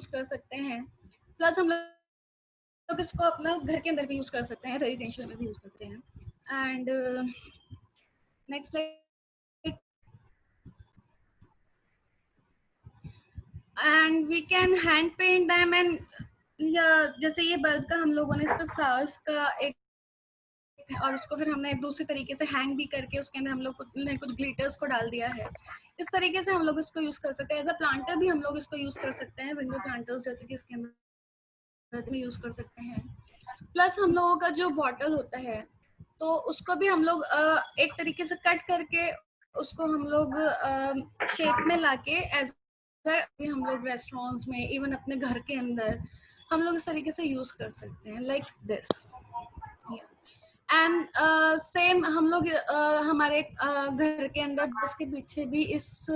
कर सकते हैं। प्लस हम लोग इसको अपना घर के अंदर भी यूज कर सकते हैं, रेजिडेंशियल में भी यूज कर सकते हैं। And next slide. And we can hand paint them and या जैसे ये बल्ब का हम लोगों ने इस पर फ्लावर्स का एक, और उसको फिर हमने एक दूसरे तरीके से हैंग भी करके उसके अंदर हम लोग कुछ ग्लिटर्स को डाल दिया है। इस तरीके से हम लोग इसको यूज कर सकते हैं। एज अ प्लांटर भी हम लोग इसको यूज कर सकते हैं, विंडो प्लांटर्स जैसे कि इसके अंदर में यूज कर सकते हैं। प्लस हम लोगों का जो बॉटल होता है तो उसको भी हम लोग एक तरीके से कट करके उसको हम लोग शेप में लाके एज हम लोग रेस्टोरेंट्स में, इवन अपने घर के अंदर हम लोग इस तरीके से यूज कर सकते हैं, लाइक दिस। एंड सेम हम लोग हमारे घर के अंदर इसके पीछे भी इस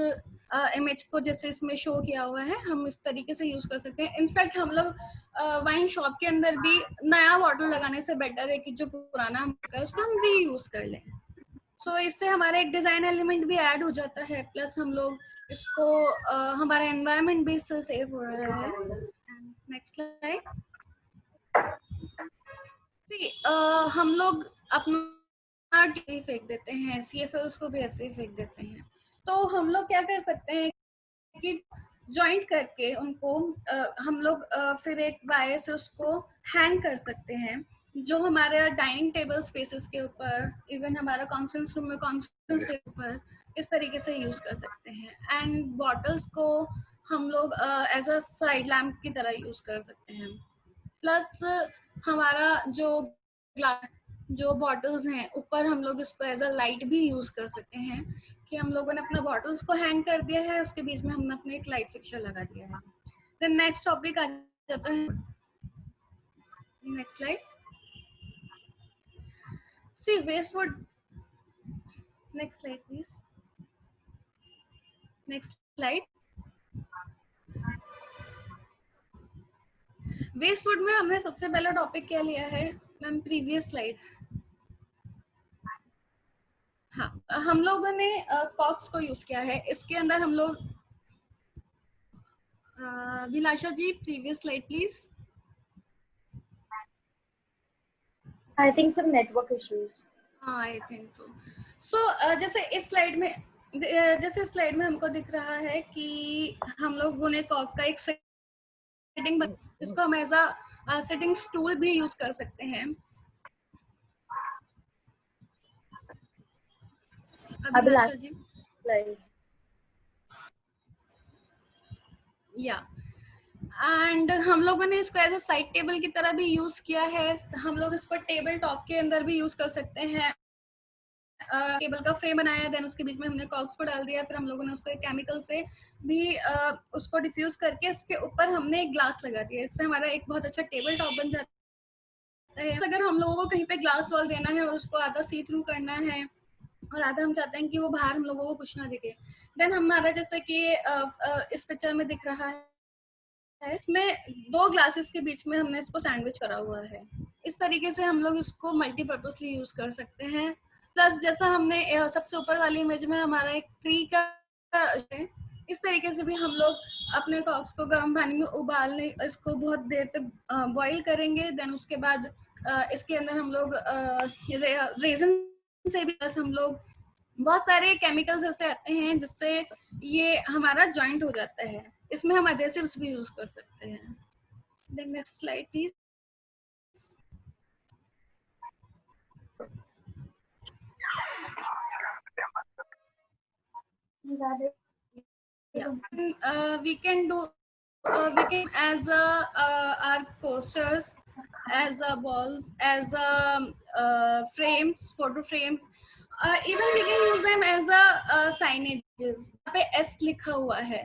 इमेज को जैसे इसमें शो किया हुआ है हम इस तरीके से यूज कर सकते हैं। इनफैक्ट हम लोग वाइन शॉप के अंदर भी नया बॉटल लगाने से बेटर है कि जो पुराना है उसको हम रीयूज कर लें। सो इससे हमारा एक डिजाइन एलिमेंट भी ऐड हो जाता है, प्लस हम लोग इसको हमारा एनवायरनमेंट भी इससे सेव हो रहा है। Next slide. हम लोग अपना फेंक देते हैं, CFLs को भी ऐसे ही फेंक देते हैं। तो हम लोग क्या कर सकते हैं कि जॉइंट करके उनको हम लोग फिर एक वायर से उसको हैंग कर सकते हैं, जो हमारे डाइनिंग टेबल स्पेसेस के ऊपर, इवन हमारा कॉन्फ्रेंस रूम में कॉन्फ्रेंस के ऊपर इस तरीके से यूज कर सकते हैं। एंड बॉटल्स को हम लोग एज अ साइड लैम्प की तरह यूज कर सकते हैं। प्लस हमारा जो बॉटल्स हैं ऊपर हम लोग इसको एज अ लाइट भी यूज कर सकते हैं, कि हम लोगों ने अपना बॉटल्स को हैंग कर दिया है, उसके बीच में हमने अपने एक लाइट फिक्सचर लगा दिया है। देन नेक्स्ट टॉपिक आ जाता है, next slide. See waste wood, next slide please, next slide. Waste wood में हमने सबसे पहला टॉपिक क्या लिया है मैम, प्रीवियस स्लाइड। हाँ, हम लोगों ने कॉक्स को यूज किया है इसके अंदर। हम लोग Vilasha ji previous slide please. I think some network issues. हाँ आई थिंक सो। सो जैसे इस स्लाइड में हमको दिख रहा है कि हम लोगों ने कॉक का एक सेटिंग, इसको हम एज अ सेटिंग स्टूल भी यूज कर सकते हैं। अभिलाषा जी Slide. या एंड हम लोगों ने इसको एज अ साइड टेबल की तरह भी यूज किया है। हम लोग इसको टेबल टॉप के अंदर भी यूज कर सकते हैं। टेबल का फ्रेम बनाया, देन उसके बीच में हमने कॉक्स को डाल दिया, फिर हम लोगों ने उसको एक केमिकल से भी उसको डिफ्यूज करके उसके ऊपर हमने एक ग्लास लगा दिया। इससे हमारा एक बहुत अच्छा टेबल टॉप बन जाता है। अगर हम लोगों को कहीं पे ग्लास वॉल देना है और उसको आधा सी थ्रू करना है और आधा हम चाहते हैं कि वो बाहर हम लोगों को कुछ ना दिखे, देन हमारा जैसे कि इस पिक्चर में दिख रहा है, इसमें दो ग्लासेस के बीच में हमने इसको सैंडविच करा हुआ है। इस तरीके से हम लोग इसको मल्टीपर्पसली यूज कर सकते हैं। प्लस जैसा हमने सबसे ऊपर वाली इमेज में हमारा एक ट्री का है, इस तरीके से भी हम लोग अपने कॉक्स को गर्म पानी में उबालने, इसको बहुत देर तक बॉईल करेंगे। देन उसके बाद इसके अंदर हम लोग रेजन से भी हम लोग बहुत सारे केमिकल्स ऐसे आते हैं जिससे ये हमारा जॉइंट हो जाता है। इसमें हम एडेसिव्स भी यूज कर सकते हैं। Then next slide please. We can do we can as our coasters, as balls, as frames, photo frames, even we can use them as signages। यहाँ पे S लिखा हुआ है,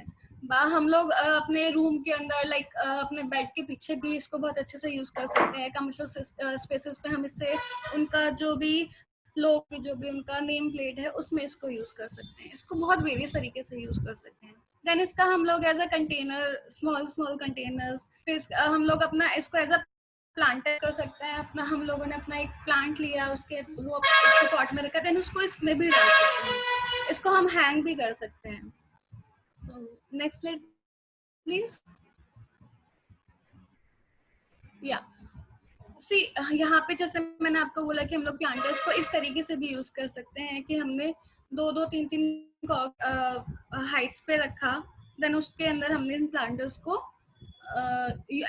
हम लोग अपने रूम के अंदर लाइक अपने बेड के पीछे भी इसको बहुत अच्छे से यूज कर सकते हैं। कमर्शियल स्पेसेस पे हम इससे उनका जो भी लोग जो भी उनका नेम प्लेट है उसमें इसको यूज कर सकते हैं। इसको बहुत वेरियस तरीके से यूज कर सकते हैं। देन इसका हम लोग as a container, small containers, फिर हम लोग अपना इसको एज अ प्लांटर कर सकते हैं। अपना हम लोगों ने अपना एक प्लांट लिया, उसके वो पॉट में रखा, देन उसको इसमें भी डाल सकते हैं। इसको हम हैंग भी कर सकते हैं। So next slide please. या सी यहाँ पे जैसे मैंने आपको बोला कि हम लोग प्लांटर्स को इस तरीके से भी यूज कर सकते हैं कि हमने 2-2 3-3 हाइट्स पे रखा, देन उसके अंदर हमने इन प्लांटर्स को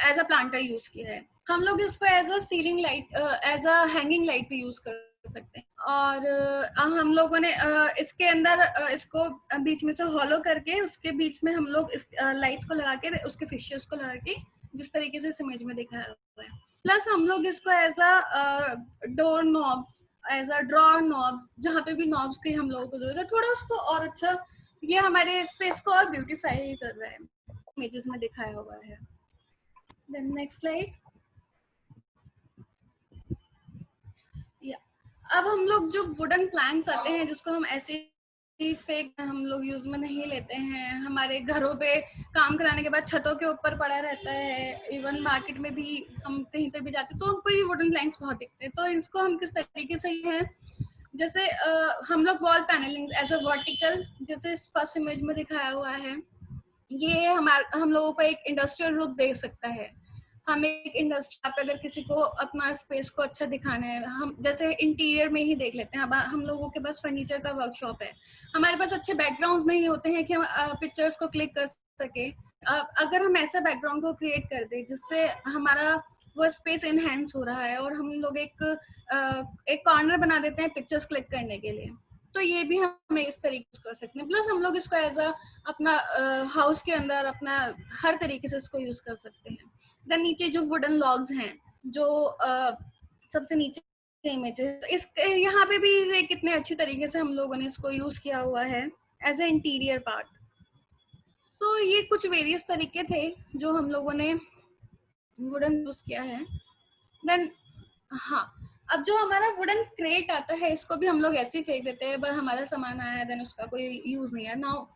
एज अ प्लांटर यूज किया है। हम लोग इसको as a ceiling light, as a hanging light भी यूज कर सकते हैं। और हम लोगों ने इसके अंदर इसको बीच में से हॉलो करके उसके बीच में हम लोग इस लाइट्स को लगा के, उसके फिशर्स को लगा के, जिस तरीके से इस इमेज में दिखाया हुआ है। प्लस हम लोग इसको as a door knobs, as a drawer knobs, जहाँ पे भी नॉब्स की हम लोगों को जरूरत है, थोड़ा उसको और अच्छा, ये हमारे स्पेस को और ब्यूटीफाई ही कर रहा है, इमेजेस में दिखाया हुआ है। Then next slide. अब हम लोग जो वुडन प्लैंक्स आते हैं, जिसको हम ऐसे ही फेक हम लोग यूज में नहीं लेते हैं, हमारे घरों पे काम कराने के बाद छतों के ऊपर पड़ा रहता है, इवन मार्केट में भी हम कहीं पे भी जाते हैं तो हमको ये वुडन प्लैंक्स बहुत दिखते हैं। तो इसको हम किस तरीके से हैं, जैसे हम लोग wall panelling as a vertical, जैसे फर्स्ट इमेज में दिखाया हुआ है, ये हम लोगों को एक इंडस्ट्रियल लुक दे सकता है। हम एक इंडस्ट्री पे अगर किसी को अपना स्पेस को अच्छा दिखाना है, हम जैसे इंटीरियर में ही देख लेते हैं। अब हम लोगों के पास फर्नीचर का वर्कशॉप है, हमारे पास अच्छे बैकग्राउंड्स नहीं होते हैं कि हम पिक्चर्स को क्लिक कर सके। अगर हम ऐसा बैकग्राउंड को क्रिएट कर दे जिससे हमारा वो स्पेस एनहेंस हो रहा है और हम लोग एक कॉर्नर बना देते हैं पिक्चर्स क्लिक करने के लिए, तो ये भी हमें इस तरीके से कर सकते हैं। प्लस हम लोग इसको एज अ अपना हाउस के अंदर अपना हर तरीके से इसको यूज कर सकते हैं। देन नीचे जो वुडन लॉग्स हैं, जो सबसे नीचे इमेज है, इस यहाँ पे भी ये कितने अच्छी तरीके से हम लोगों ने इसको यूज किया हुआ है एज ए इंटीरियर पार्ट। सो ये कुछ वेरियस तरीके थे जो हम लोगों ने वुडन यूज किया है। देन हाँ, अब जो हमारा वुडन क्रेट आता है, इसको भी हम लोग ऐसे ही फेंक देते हैं, बस हमारा सामान आया है, देन उसका कोई यूज नहीं है। नाउ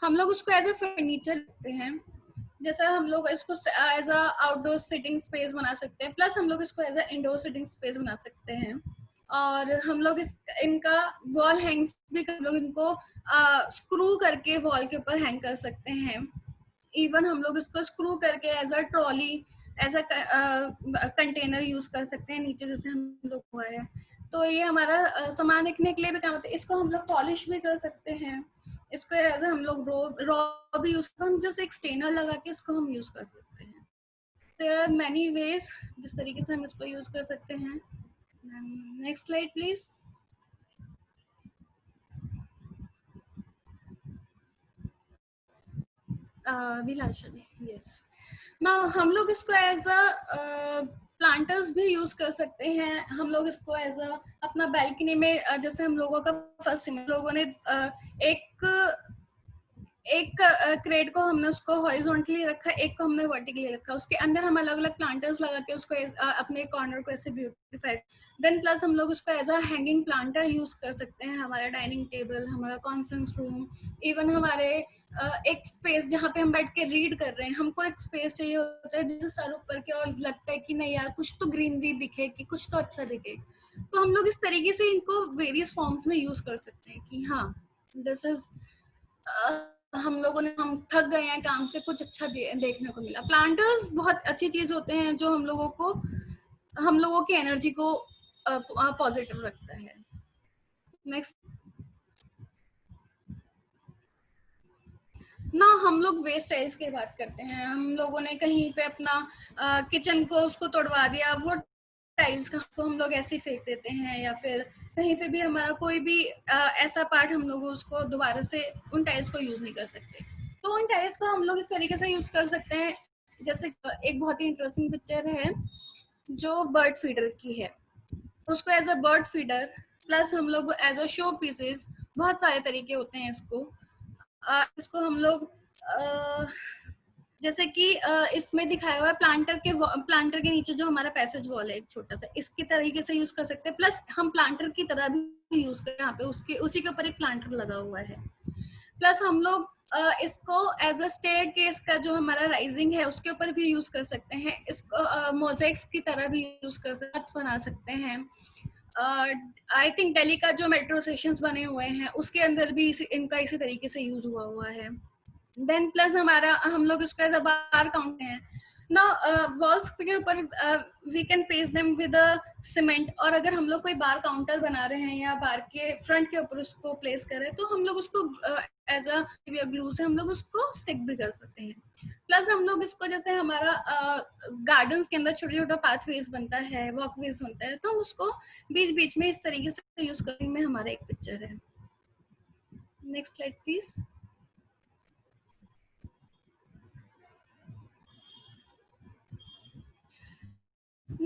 हम लोग उसको एज ए फर्नीचर रखते हैं, जैसा हम लोग इसको as a outdoor sitting space बना सकते हैं, प्लस हम लोग इसको as a indoor sitting space बना सकते हैं। और हम लोग इनका वॉल हैंग्स भी हम लोग इनको स्क्रू करके वॉल के ऊपर हैंग कर सकते हैं। इवन हम लोग इसको स्क्रू करके as a trolley, as a container use कर सकते हैं नीचे, जैसे हम लोग हुआ है। तो ये हमारा सामान रखने के लिए भी काम होता है। इसको हम लोग पॉलिश भी कर सकते हैं, इसको एज हम लोग रॉ भी यूज कर, हम जस्ट एक स्टेनर लगा के इसको हम यूज कर सकते हैं। देयर आर मैनी वेज जिस तरीके से हम इसको यूज कर सकते हैं। Next slide please. Vilasha ji, yes. ना हम लोग इसको एज अ प्लांटर्स भी यूज कर सकते हैं। हम लोग इसको एज अ अपना बैल्कनी में, जैसे हम लोगों का फर्स्ट लोगों ने एक एक क्रेट को हमने उसको हॉरिजॉन्टली रखा, एक को हमने वर्टिकली रखा, उसके अंदर हम अलग अलग प्लांटर्स लगा के उसको अपने कॉर्नर को ऐसे ब्यूटीफाई। देन प्लस हम लोग उसको as a hanging planter use कर सकते हैं, हमारा डाइनिंग टेबल, हमारा कॉन्फ्रेंस रूम, इवन हमारे एक स्पेस जहाँ पे हम बैठ के रीड कर रहे हैं, हमको एक स्पेस चाहिए होता है जिससे सर ऊपर के और लगता है कि नहीं यार कुछ तो ग्रीनरी दिखे, कि कुछ तो अच्छा दिखे। तो हम लोग इस तरीके से इनको वेरियस फॉर्म्स में यूज कर सकते हैं कि हाँ, दिस इज हम लोगों ने, हम थक गए हैं काम से, कुछ अच्छा देखने को मिला। प्लांटर्स बहुत अच्छी चीज होते हैं जो हम लोगों की एनर्जी को पॉजिटिव रखता है। नेक्स्ट ना, हम लोग वेस्ट टाइल्स की बात करते हैं। हम लोगों ने कहीं पे अपना किचन को उसको तोड़वा दिया, वो टाइल्स का तो हम लोग ऐसे ही फेंक देते हैं, या फिर कहीं पे भी हमारा कोई भी ऐसा पार्ट हम लोग उसको दोबारा से उन टाइल्स को यूज नहीं कर सकते। तो उन टाइल्स को हम लोग इस तरीके से यूज कर सकते हैं, जैसे एक बहुत ही इंटरेस्टिंग पिक्चर है जो बर्ड फीडर की है, उसको as a bird feeder, plus हम लोग एज अ शो पीसेस, बहुत सारे तरीके होते हैं इसको हम लोग जैसे कि इसमें दिखाया हुआ है, प्लांटर के नीचे जो हमारा पैसेज वॉल है एक छोटा सा, इसके तरीके से यूज कर सकते हैं। प्लस हम प्लांटर की तरह भी यूज करें, यहाँ पे उसी के ऊपर एक प्लांटर लगा हुआ है। प्लस हम लोग इसको एज अ स्टेयर केस का जो हमारा राइजिंग है उसके ऊपर भी यूज कर सकते हैं, इसको मोजेक्स की तरह भी यूज कर सकते हैं, बना सकते हैं। आई थिंक दिल्ली का जो मेट्रो स्टेशन बने हुए हैं उसके अंदर भी इनका इसी तरीके से यूज हुआ है। देन प्लस हमारा हम लोग इसको एज अ बार काउंट हैं ना। वॉल्स के ऊपर we can paste them with cement, और अगर हम लोग कोई बार काउंटर बना रहे हैं या बार के फ्रंट के ऊपर उसको प्लेस कर रहे हैं तो हम लोग उसको एज अ ग्लू से हम लोग उसको स्टिक भी कर सकते हैं। प्लस हम लोग इसको जैसे हमारा गार्डन्स के अंदर छोटे छोटे पाथवेज बनता है, वॉकवेज बनता है, तो हम उसको बीच बीच में इस तरीके से यूज करने में हमारा एक पिक्चर है। Next slide please.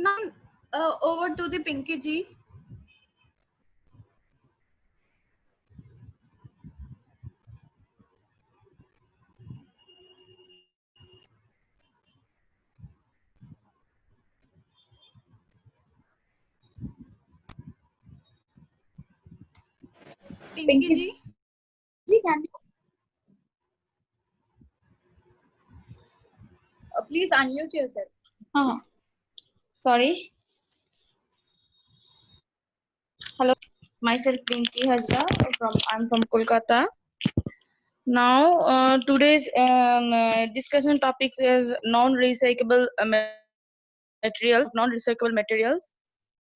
Now, over to the Pinky ji. Pinky Pinky ji. ji, can you please unmute yourself? Sorry. Hello, myself Pinky Hajra. I'm from Kolkata. Now, today's discussion topics is non-recyclable materials. Non-recyclable materials.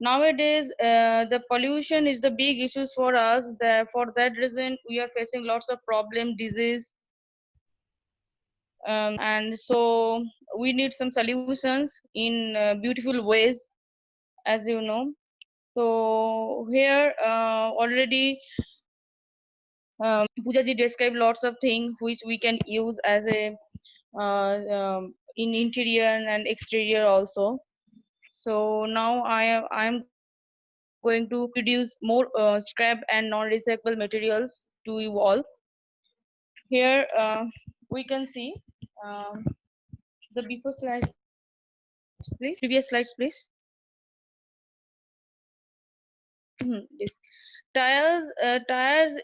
Nowadays, the pollution is the big issues for us. For that reason, we are facing lots of problem, disease, and so we need some solutions in beautiful ways, as you know. So here already Pooja ji described lots of things which we can use as a in interior and exterior also. So now I am going to produce more scrap and non-recyclable materials to you all. Here we can see the before slides, please. Previous slides, please. This tires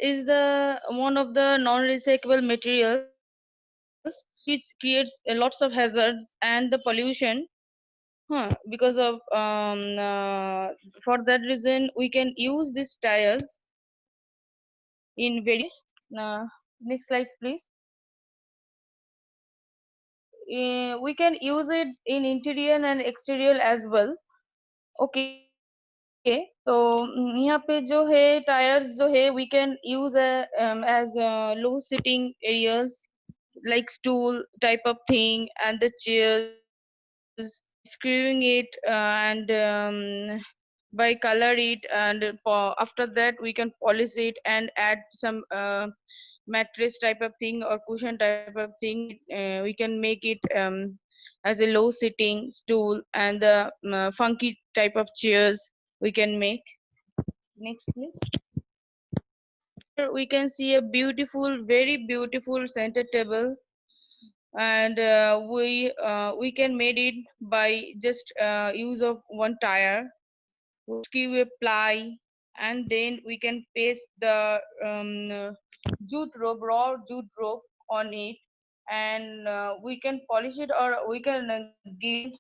is the one of the non-recyclable materials which creates lots of hazards and the pollution. Because of for that reason we can use these tires in very next slide please. We can use it in interior and exterior as well. Okay, तो यहाँ पे जो है tyres जो है we can use as low sitting areas like stool type of thing, and the chairs by screwing it and by color it, and after that we can polish it and add some mattress type of thing or cushion type of thing. We can make it as a low sitting stool and the funky type of chairs we can make. Next please. Here we can see a beautiful, very beautiful center table, and we can made it by just use of one tire, screw a ply, and then we can paste the jute rope, raw jute rope on it, and we can polish it or we can give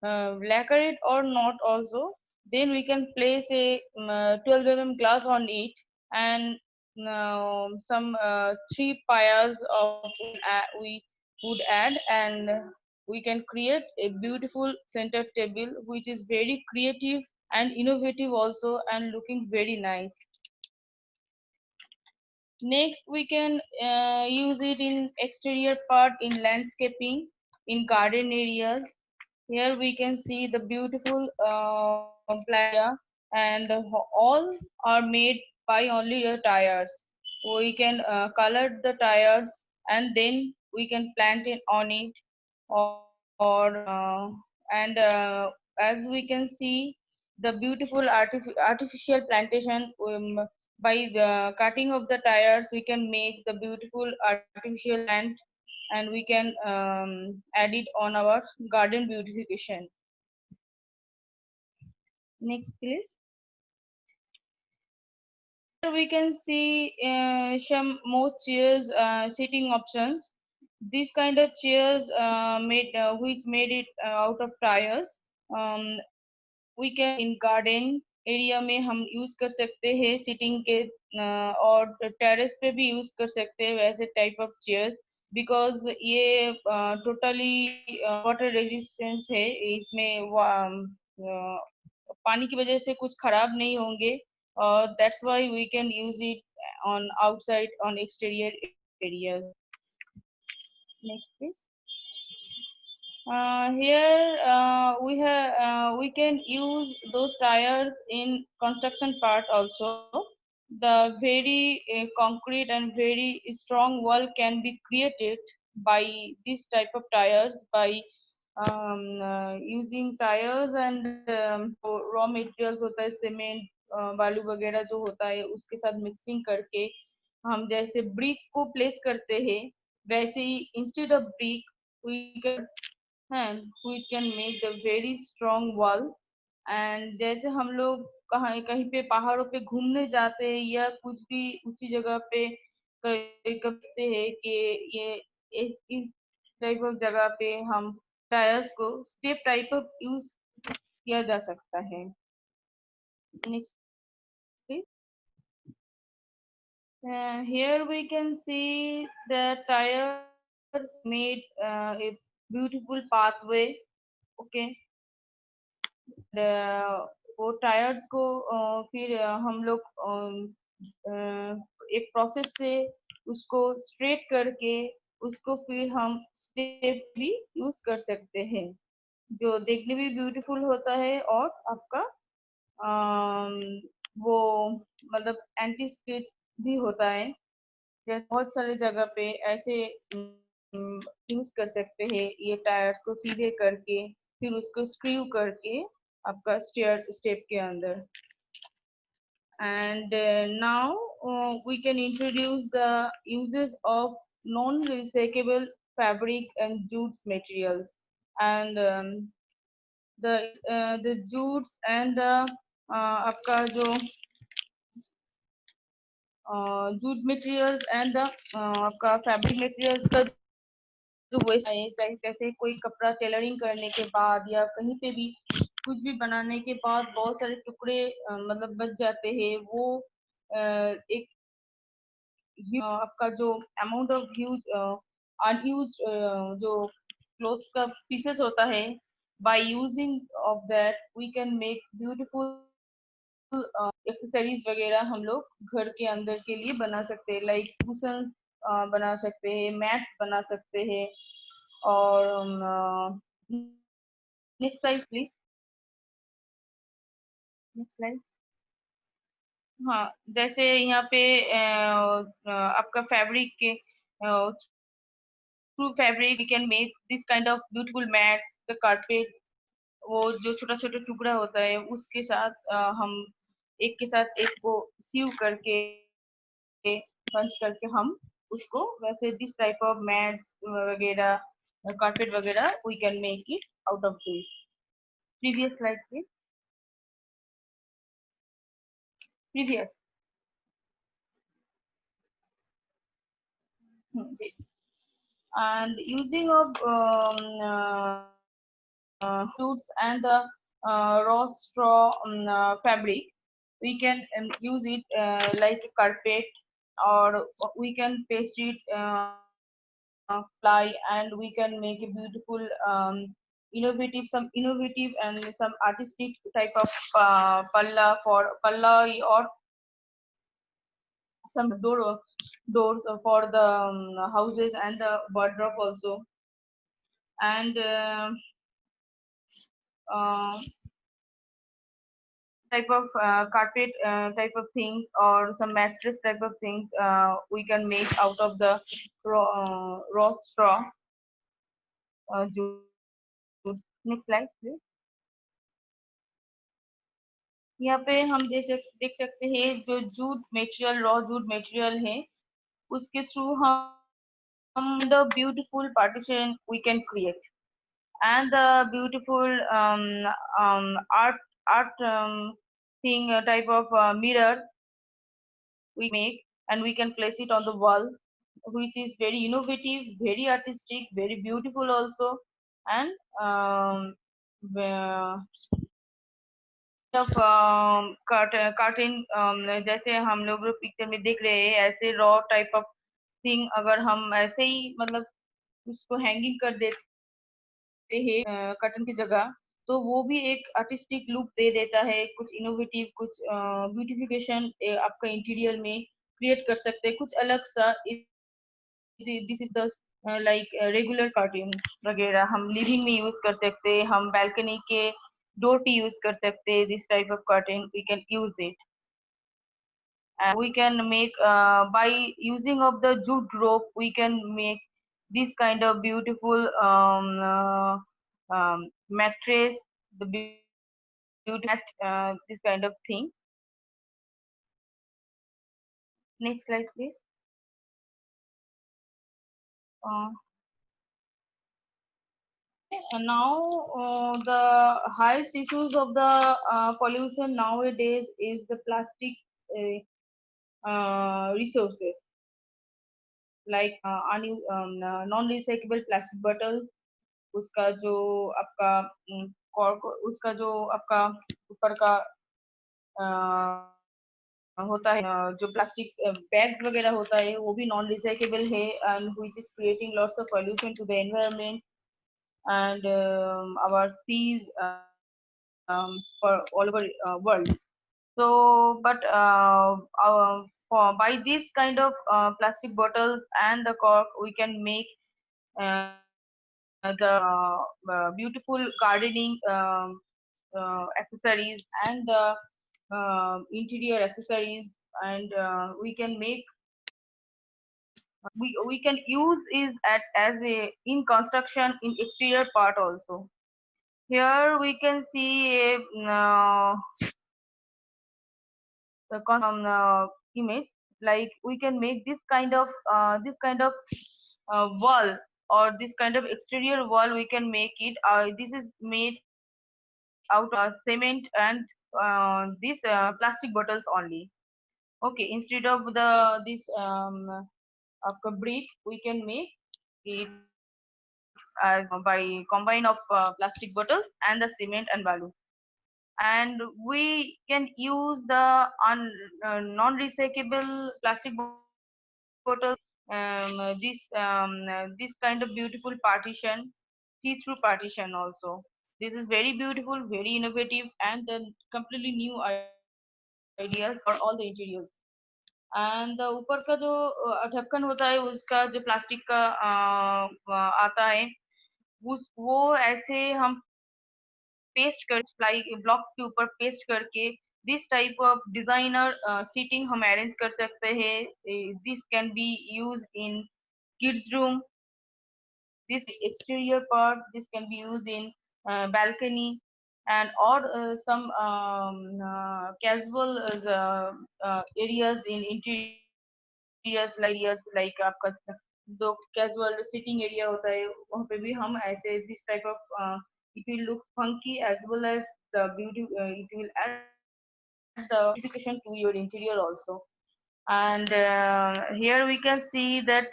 lacquer it or not also. Then we can place a 12 glass on it, and some 3 pairs of we would add, and we can create a beautiful center table which is very creative and innovative also and looking very nice. Next we can use it in exterior part in landscaping, in garden areas. Here we can see the beautiful playa, and all are made by only your tires. We can color the tires and then we can plant it on it, or and as we can see the beautiful artificial plantation, by the cutting of the tires we can make the beautiful artificial plant, and we can add it on our garden beautification. Next please. Here we can see some more chairs, sitting options. These kind of chairs made which made it out of tires. um, we can in garden area में हम use कर सकते हैं sitting के, और terrace पे भी use कर सकते हैं वैसे टाइप ऑफ चेयर्स बिकॉज ये टोटली वाटर रेजिस्टेंस है, इसमें पानी की वजह से कुछ खराब नहीं होंगे, और that's why we can use it on outside on exterior areas. Next please. Here we can use those tires in construction part also. The very concrete and very strong wall can be created by this type of tires, by using tires and raw materials होता है cement, बालू वगैरह जो होता है उसके साथ mixing करके हम जैसे ब्रिक को प्लेस करते हैं, वैसे ही instead of brick we can hand which can make the very strong wall. And जैसे हम लोग कहीं कहीं पे पहाड़ों पे घूमने जाते हैं या कुछ भी ऊंची जगह पे करते हैं कि ये इस टाइप ऑफ जगह पे हम टायर्स को स्टेप टाइप ऑफ यूज किया जा सकता है. Next please. Here we can see the tires made a beautiful pathway. Okay. वो टायर्स को फिर हम लोग एक प्रोसेस से उसको स्ट्रेट करके उसको फिर हम स्टेप भी यूज कर सकते हैं, जो देखने भी ब्यूटीफुल होता है और आपका वो मतलब एंटी स्किड भी होता है. जैसे बहुत सारे जगह पे ऐसे यूज कर सकते हैं ये टायर्स को सीधे करके फिर उसको स्क्रू करके आपका स्टेप के अंदर. And now we can introduce the uses of non-recyclable fabric and jute materials. And the jutes and the आपका जो जूट मटेरियल्स एंड आपका फैब्रिक मटेरियल्स का जो वेस्ट है, चाहे जैसे कोई कपड़ा टेलरिंग करने के बाद या कहीं पे भी कुछ भी बनाने के बाद बहुत सारे टुकड़े मतलब बच जाते हैं, वो एक आपका जो अमाउंट ऑफ ह्यूज अनयूज जो क्लोथ का पीसेस होता है, by using of that we can make beautiful accessories वगैरह हम लोग घर के अंदर के लिए बना सकते हैं, लाइक कुशन बना सकते हैं, मैट्स बना सकते हैं. और next slide please. Next slide. हाँ, जैसे यहाँ पे आपका फैब्रिक के through fabric we can make this kind of beautiful mats, the carpet. वो जो छोटा छोटा टुकड़ा होता है उसके साथ हम एक के साथ एक को सीव करके बंच करके हम उसको वैसे दिस टाइप ऑफ मैट्स वगैरह कारपेट वगैरह we can make it out of this. Previous slide please. Previous. This. And using of fruits and the raw straw fabric, we can use it like a carpet, or we can paste it fly, and we can make a beautiful innovative and some artistic type of palla for palla, or some doors for the houses and the wardrobe also. And type of carpet type of things or some mattress type of things we can make out of the raw straw jute. Next slide please. यहाँ पे हम देख सकते हैं जो jute material, raw jute material है, उसके through हम the beautiful partition we can create, and the beautiful art thing type of mirror we make, and we can place it on the wall, which is very innovative, very artistic, very beautiful also. And of curtain जैसे हम लोग picture में देख रहे हैं, ऐसे raw type of thing अगर हम ऐसे ही मतलब उसको हैंगिंग कर देते हैं कर्टन की जगह, तो वो भी एक आर्टिस्टिक लुक दे देता है, कुछ इनोवेटिव, कुछ ब्यूटिफिकेशन आपका इंटीरियर में क्रिएट कर सकते हैं, कुछ अलग सा। This is the like regular curtain वगैरह हम लिविंग में यूज कर सकते हैं, हम बैल्कनी के डोर पे यूज कर सकते हैं। This type of curtain we can use it, and we can make by using of the jute rope we can make this kind of beautiful mattress, the beauty mat, this kind of thing. Next slide please. uh, Now the highest issues of the pollution nowadays is the plastic resources, like non recyclable plastic bottles, उसका जो आपका cork, उसका जो आपका ऊपर का होता है जो प्लास्टिक बैग्स वगैरह होता है वो भी नॉन रिसाइकेबल है, and which is creating lots of pollution to the environment and our seas for all over world. So but by this kind of plastic bottles and the cork we can make the beautiful gardening accessories and the interior accessories, and we can make we can use is at as a in construction in exterior part also. Here we can see a image, like we can make this kind of wall, or this kind of exterior wall we can make it. This is made out of cement and these plastic bottles only. Okay, instead of the this brick we can make it by combine of plastic bottles and the cement and balu, and we can use the non-recyclable plastic bottles, this kind of beautiful partition, see-through partition also. This is very beautiful, very innovative, and then completely new ideas for all the interiors. And ऊपर का जो ढक्कन होता है उसका जो plastic का आता है, उस वो ऐसे हम पेस्ट कर प्लाई ब्लॉक्स के ऊपर पेस्ट करके this type of designer seating हम अरेंज कर सकते हैं. This can be use in kids room, this exterior part, this can be used in balcony, and or some casual areas in interiors like आपका जो casual sitting area होता है वहाँ पे भी हम ऐसे this type of it will look funky as well as the beauty, it will add the beautification to your interior also. And here we can see that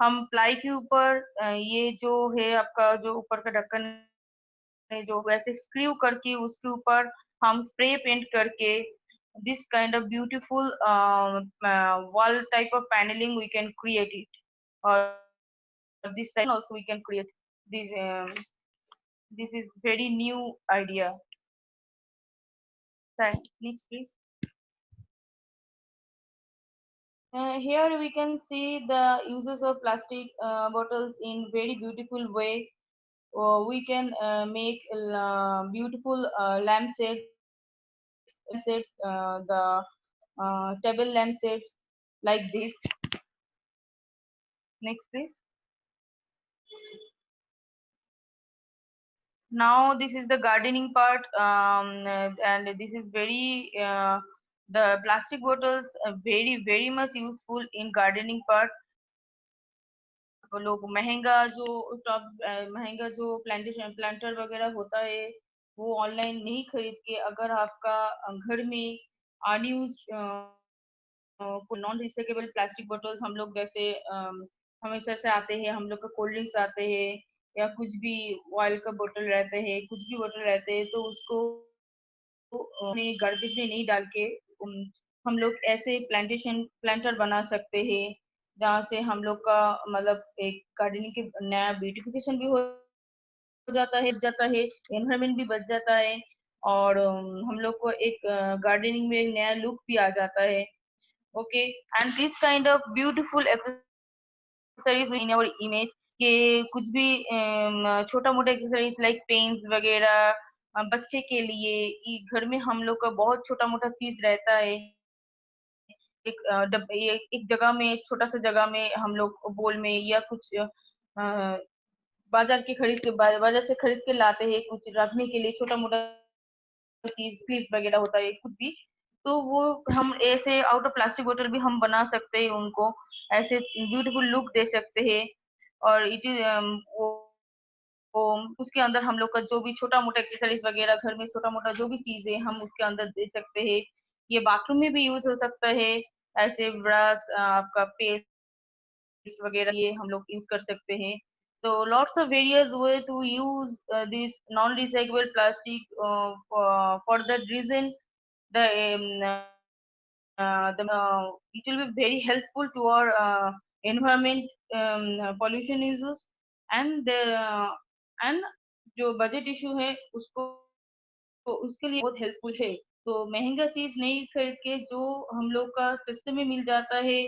हम प्लाई के ऊपर ये जो है आपका जो ऊपर का ढक्कन है जो वैसे स्क्रू करके उसके ऊपर हम स्प्रे पेंट करके this kind of beautiful wall type of paneling we can create it, or this time also we can create this. This is very new idea. Next please. Here we can see the uses of plastic bottles in very beautiful way. We can make beautiful lamp sets, the table lamp sets like this. Next please. Now this is the gardening part, and this is very the plastic bottles are very much useful in gardening part. लोग महंगा जो महंगा जो planter वगैरह होता है वो online नहीं खरीद के, अगर आपका घर में unused non recyclable plastic bottles हम लोग जैसे हमेशा से आते हैं, हम लोग का कोल्ड ड्रिंक्स आते हैं या कुछ भी ऑयल का बोतल रहते हैं, कुछ भी बोतल रहते हैं, तो उसको हमें गार्बेज में नहीं डाल के हम लोग ऐसे प्लांटर बना सकते हैं, जहाँ से हम लोग का मतलब एक गार्डनिंग के नया ब्यूटिफिकेशन भी हो जाता है, एनवायरनमेंट भी बच जाता है, और हम लोग को एक गार्डनिंग में एक नया लुक भी आ जाता है। Okay, and this kind of beautiful accessories in our image के कुछ भी छोटा मोटा एक्सेसरीज लाइक पेन्स वगैरह बच्चे के लिए, घर में हम लोग का बहुत छोटा मोटा चीज रहता है, एक एक जगह में, एक छोटा सा जगह में हम लोग बोल में या कुछ बाजार से खरीद के लाते हैं कुछ रखने के लिए, छोटा मोटा चीज क्लिप वगैरह होता है कुछ भी, तो वो हम ऐसे आउट ऑफ प्लास्टिक बोतल भी हम बना सकते हैं, उनको ऐसे ब्यूटीफुल लुक दे सकते हैं। और इट इज वो उसके अंदर हम लोग का जो भी छोटा मोटा एक्सेसरीज वगैरह, घर में छोटा मोटा जो भी चीज है हम उसके अंदर दे सकते हैं। ये बाथरूम में भी यूज हो सकता है, ऐसे ब्रश, आपका पेस्ट वगैरह ये हम लोग यूज कर सकते हैं। तो lots of various way to use this non recyclable plastic for that reason the it will be very helpful to our environment, pollution issues, and and जो बजट इशू है उसको, तो उसके लिए बहुत हेल्पफुल है। तो महंगा चीज नहीं खरीद के जो हम लोग का सस्ते में मिल जाता है,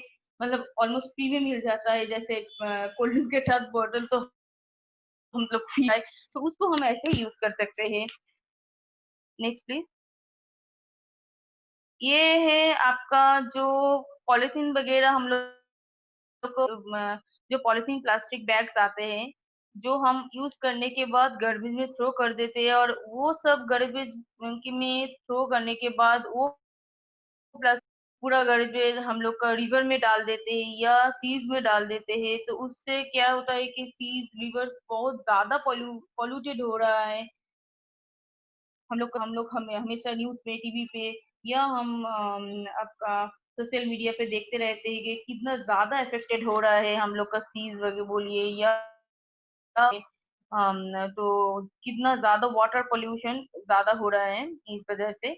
मतलब ऑलमोस्ट फ्री में मिल जाता है, जैसे कोल्ड ड्रिंक्स के साथ बॉटल तो हम लोग फ्री है, तो उसको हम ऐसे यूज कर सकते हैं। Next please. ये है आपका जो पॉलिथीन वगैरह हम लोग को जो पॉलिथीन प्लास्टिक बैग्स आते हैं, जो हम यूज करने के बाद गार्बेज में थ्रो कर देते हैं, और वो सब गार्बेज में थ्रो करने के बाद वो प्लस पूरा गार्बेज हम लोग का रिवर में डाल देते हैं या सीज में डाल देते हैं, तो उससे क्या होता है कि सीज रिवर्स बहुत ज्यादा पॉल्यूटेड हो रहा है। हम लोग हमें हमेशा न्यूज पे, टीवी पे, या हम आपका सोशल मीडिया पे देखते रहते हैं कि कितना ज्यादा इफेक्टेड हो रहा है हम लोग का सीज वगैरह बोलिए, या तो कितना ज्यादा वाटर पोल्यूशन ज्यादा हो रहा है इस वजह से।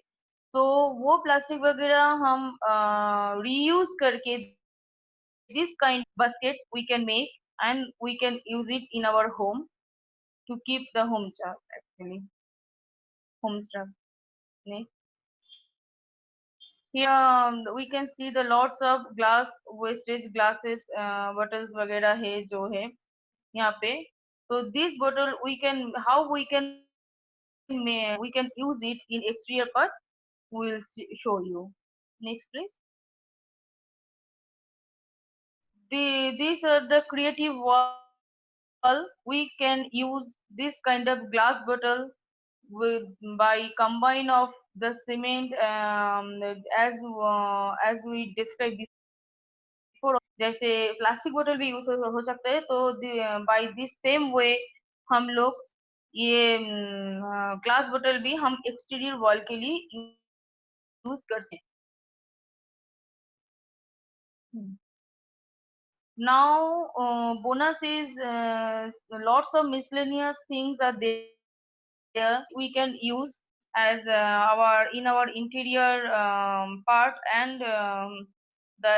तो वो प्लास्टिक वगैरह हम रीयूज करके this kind of basket we can make, and we can use it in our home to keep the home stuff, actually home stuff. Next, here we can see the lots of glass wastage, glasses, bottles वगैरह है जो है यहाँ पे। तो this bottle we can, how we can use it in exterior part, we will show you. Next please. These are the creative wall. We can use this kind of glass bottle with by combine of the cement, as we described before, जैसे plastic बोतल भी use हो सकता है, तो by this same way हम लोग ये ग्लास बोतल भी हम एक्सटीरियर वॉल के लिए यूज कर सकते हैं। Now, bonus is lots of miscellaneous things are there we can use as our in our interior part, and the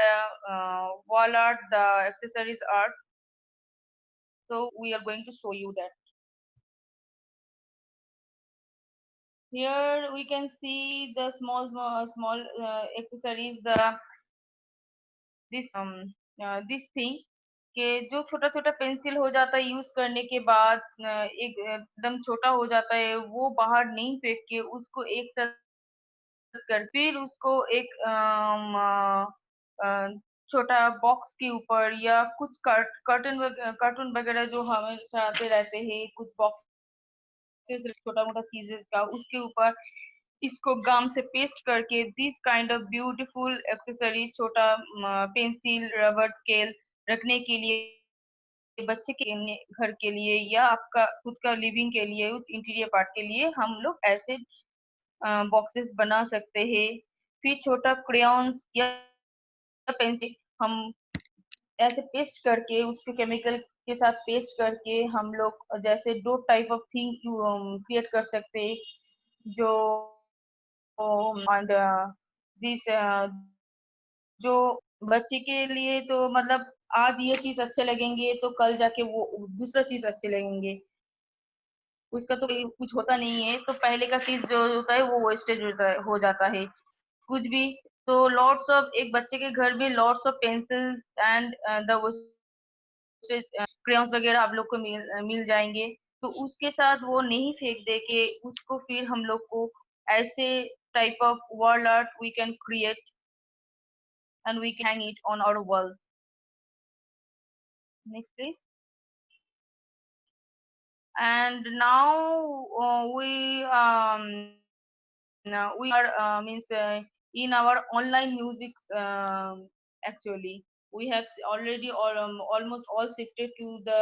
wall art, the accessories art. So we are going to show you that. Here we can see the small accessories, the this thing कि जो छोटा छोटा pencil हो जाता है use करने के बाद, एक एकदम छोटा हो जाता है, वो बाहर नहीं फेंक के उसको एक साथ कर, फिर उसको एक छोटा बॉक्स के ऊपर या कुछ कार्टून वगैरह जो हमेशा आते रहते हैं, कुछ बॉक्सेस छोटा मोटा चीजेस का, उसके ऊपर इसको गम से पेस्ट करके this kind of beautiful accessory, छोटा पेंसिल, रबर, स्केल रखने के लिए, बच्चे के घर के लिए या आपका खुद का लिविंग के लिए, उस इंटीरियर पार्ट के लिए हम लोग ऐसे बॉक्सेस बना सकते हैं। फिर छोटा क्रेयॉन्स या पेंसिल हम ऐसे पेस्ट करके, उसके केमिकल के साथ पेस्ट करके हम लोग जैसे दो टाइप ऑफ थिंग क्रिएट कर सकते हैं, जो एंड दिस जो बच्चे के लिए तो मतलब आज ये चीज अच्छे लगेंगे तो कल जाके वो दूसरा चीज अच्छे लगेंगे, उसका तो कुछ होता नहीं है। तो पहले का चीज जो होता है वो वेस्टेज हो जाता है कुछ भी। तो लॉट्स ऑफ एक बच्चे के घर में lots of pencils and the crayons वगैरह आप लोग को मिल जाएंगे। तो उसके साथ वो नहीं फेंक दे के उसको फिर हम लोग को ऐसे type of wall art we can create and we can hang it on our wall. Next please. And now we are means in our online music, actually we have already almost all shifted to the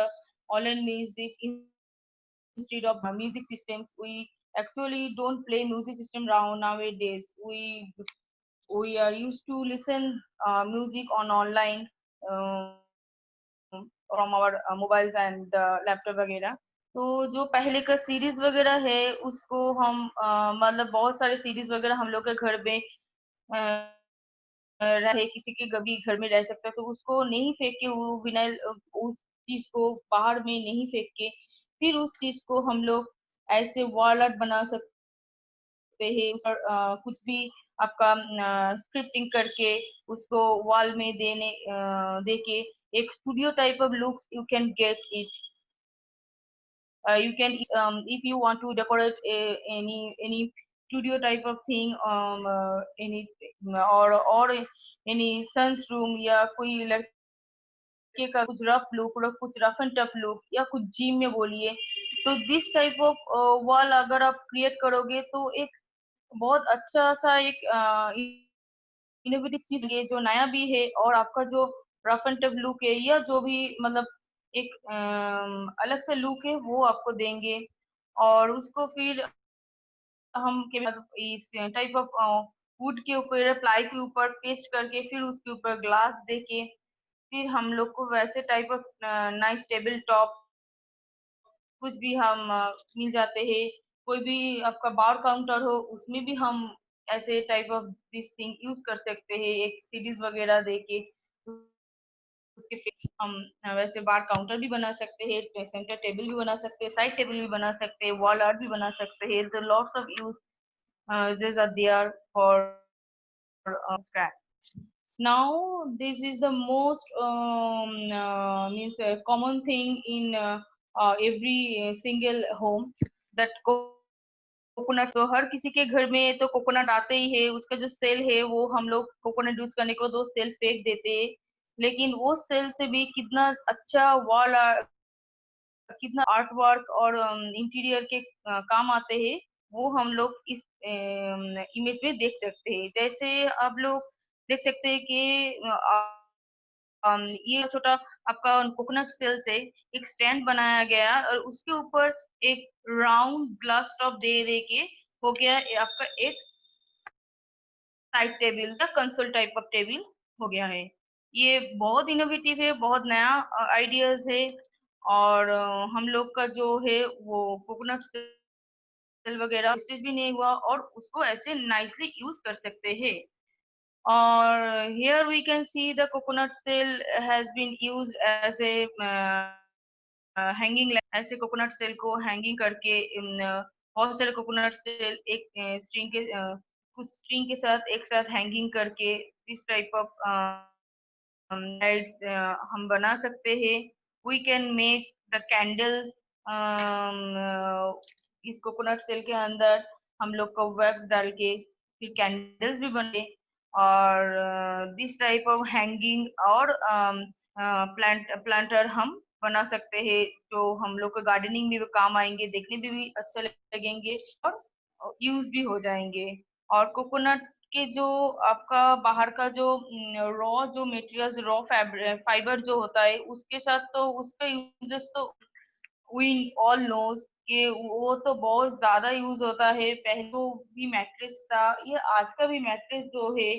online music instead of music systems. We actually don't play music system nowadays. We are used to listen music on online, from our mobiles and laptop वगैरह। तो जो पहले का series वगैरह है उसको हम मतलब बहुत सारे सीरीज वगैरह हम लोग के घर में रहे, किसी के कभी घर में रह सकता है तो उसको नहीं फेंक के वो विनाइल उस चीज को बाहर में नहीं फेंक के फिर उस चीज को हम लोग ऐसे वॉल आर्ट बना सकते हैं। कुछ भी आपका स्क्रिप्टिंग करके उसको वॉल में दे के एक studio type of looks you can get it. You can if you want to decorate any studio type of thing, any or any son's room या कोई लड़के का कुछ रफ लुक, कुछ रफ एंड टफ लुक या कुछ gym में बोलिए। तो दिस टाइप ऑफ वॉल अगर आप क्रिएट करोगे तो एक बहुत अच्छा सा एक इनोवेटिव चीज है जो नया भी है और आपका जो रफ एंड टफ लुक है या जो भी मतलब एक अलग से लुक है वो आपको देंगे। और उसको फिर हम इस टाइप ऑफ वुड के ऊपर प्लाई के ऊपर पेस्ट करके फिर उसके ऊपर ग्लास देके फिर हम लोग को वैसे type of nice table top कुछ भी हम मिल जाते हैं। कोई भी आपका बार काउंटर हो उसमें भी हम ऐसे type of this thing use कर सकते हैं एक सीरीज वगैरह देके। उसके फिर हम वैसे बार काउंटर भी बना सकते हैं, सेंटर टेबल भी बना सकते हैं, साइड टेबल भी बना सकते हैं, वॉल आर्ट भी बना सकते हैं। The lots of use are there for scratch. Now this is the most means common thing in every single home that coconut. तो हर किसी के घर में तो कोकोनट आते ही है, उसका जो सेल है वो हम लोग कोकोनट यूज करने के बाद वो सेल फेंक देते हैं। लेकिन वो सेल से भी कितना अच्छा वॉल कितना आर्ट वर्क और इंटीरियर के काम आते हैं वो हम लोग इस इमेज में देख सकते हैं। जैसे आप लोग देख सकते हैं कि ये छोटा आपका कोकोनट सेल से एक स्टैंड बनाया गया और उसके ऊपर एक राउंड ग्लास टॉप दे दे के हो गया आपका एक साइड टेबल या कंसोल टाइप ऑफ टेबल हो गया है। ये बहुत इनोवेटिव है, बहुत नया आइडियाज है। और हम लोग का जो है वो कोकोनट सेल वगैरह वेस्टेज भी नहीं हुआ और उसको ऐसे नाइसली यूज कर सकते हैं। और here we can see the coconut shell has been used as a hanging. ऐसे कोकोनट सेल को हैंगिंग करके बहुत सारे कोकोनट सेल एक स्ट्रिंग के कुछ स्ट्रिंग के साथ एक साथ हैंगिंग करके इस टाइप ऑफ लाइट्स हम बना सकते हैं। We can make the candle इस कोकोनट सेल के अंदर हम लोग को वैक्स डाल के फिर कैंडल्स भी बने। और दिस टाइप ऑफ हैंगिंग और प्लांटर हम बना सकते हैं जो हम लोग को गार्डनिंग में भी काम आएंगे, देखने में भी अच्छे लगेंगे और यूज भी हो जाएंगे। और कोकोनट के जो आपका बाहर का जो रॉ जो मटेरियल्स रॉ फाइबर जो होता है उसके साथ तो उसका यूजेस तो वी ऑल नोज कि वो तो बहुत ज्यादा यूज होता है। पहले तो भी मैट्रेस था, ये आज का भी मैट्रेस जो है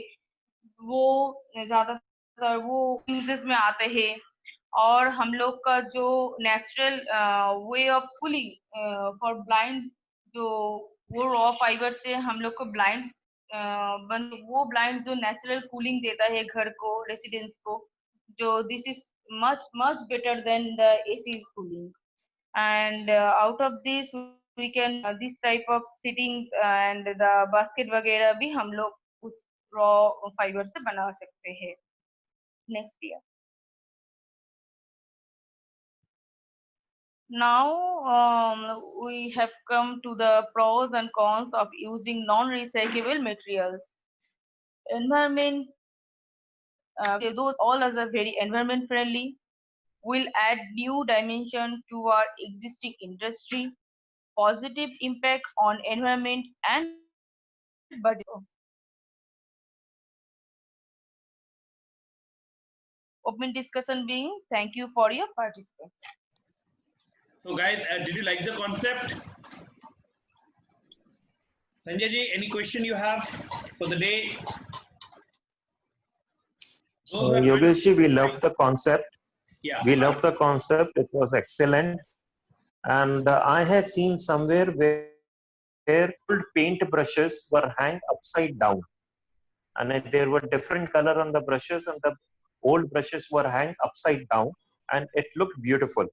वो ज्यादातर वो यूजेस में आते हैं। और हम लोग का जो natural way of cooling for blinds जो वो रॉ फाइबर से हम लोग को ब्लाइंड्स वो ब्लाइंड्स जो नेचुरल कूलिंग देता है घर को रेसिडेंस को, जो this is much better than the AC's cooling. And out of this we can this type of sittings and the basket वगैरह भी हम लोग उस raw fiber से बना सकते हैं. Next year. Now we have come to the pros and cons of using non-recyclable materials. Environment, those all are very environment friendly, will add new dimension to our existing industry, positive impact on environment and budget. Open discussion beings, thank you for your participation. So guys, did you like the concept? Sanjay ji, any question you have for the day? Yogesh ji, we love the concept. Yeah. We love the concept. It was excellent. And I have seen somewhere where old paint brushes were hanged upside down. And there were different color on the brushes and the old brushes were hanged upside down and it looked beautiful.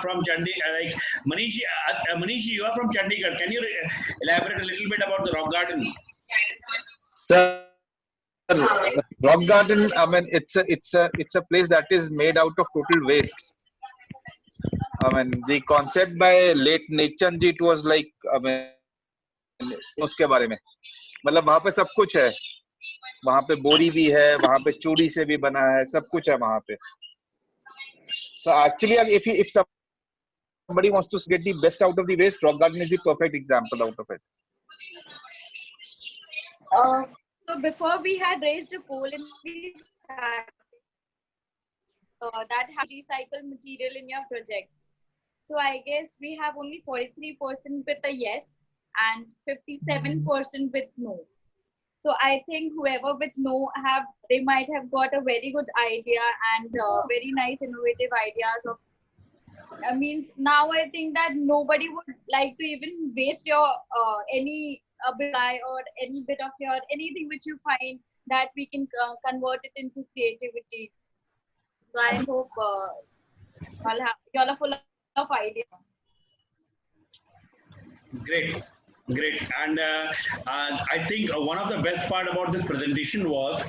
From Chandigarh, like Manish, you are from Chandigarh. Can you elaborate a little bit about the rock garden? Sir, rock garden. I mean, it's a place that is made out of total waste. I mean, the concept by late Nechan ji, it was like, I mean, उसके बारे में, मतलब वहाँ पे सब कुछ है, वहाँ पे बोरी भी है, वहाँ पे चूड़ी से भी बना है, सब कुछ है वहाँ पे. So actually, if somebody wants to get the best out of the waste, rock garden is the perfect example out of it. So before we had raised a poll in the that have recycled material in your project. So I guess we have only 43% with a yes and 57% with no. So I think whoever with no they might have got a very good idea and very nice innovative ideas of. Now I think that nobody would like to even waste your any bit or any bit of your anything which you find that we can convert it into creativity. So I hope y'all are full of ideas. Great. And I think one of the best part about this presentation was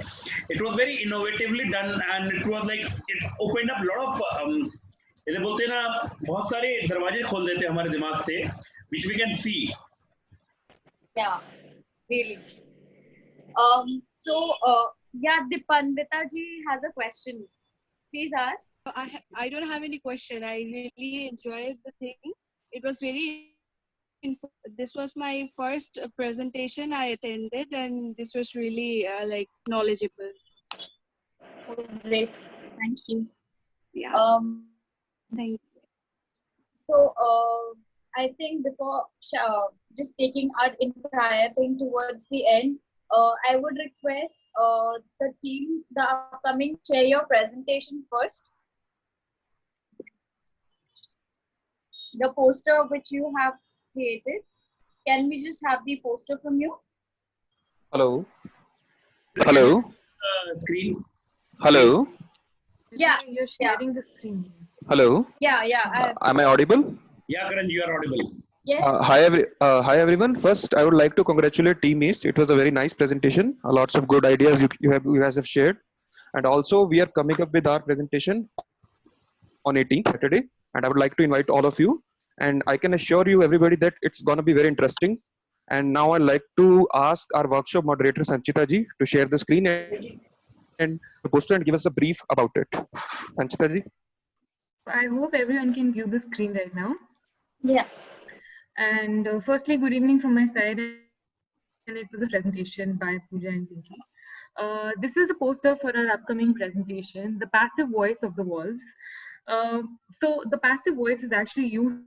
it was very innovatively done and it was like it opened up a lot of इधर बोलते हैं ना बहुत सारे दरवाजे खोल देते हैं हमारे दिमाग से which we can see. Yeah, really. So Dipandita ji has a question. Please ask. I don't have any question. I really enjoyed the thing. It was very. This was my first presentation I attended, and this was really like knowledgeable. Oh, great, thank you. Yeah. Thank you. So I think before just taking our entire thing towards the end, I would request the team, the upcoming, share your presentation first. The poster which you have created. Can we just have the poster from you? Hello. Hello. Screen. Hello. Yeah. You're sharing the screen. Hello. Yeah. Am I audible? Yeah, Karan, you are audible. Yes. Hi everyone. First, I would like to congratulate Team East. It was a very nice presentation. Lots of good ideas you guys have shared, and also we are coming up with our presentation on 18th Saturday, and I would like to invite all of you. And I can assure you everybody that it's going to be very interesting. And now I'd like to ask our workshop moderator Sanchita ji to share the screen and the poster and give us a brief about it. Sanchita ji. I hope everyone can view the screen right now. Yeah. And firstly, good evening from my side. And it was a presentation by Pooja and Pinky. This is a poster for our upcoming presentation, The Passive Voice of the Walls. So the passive voice is actually used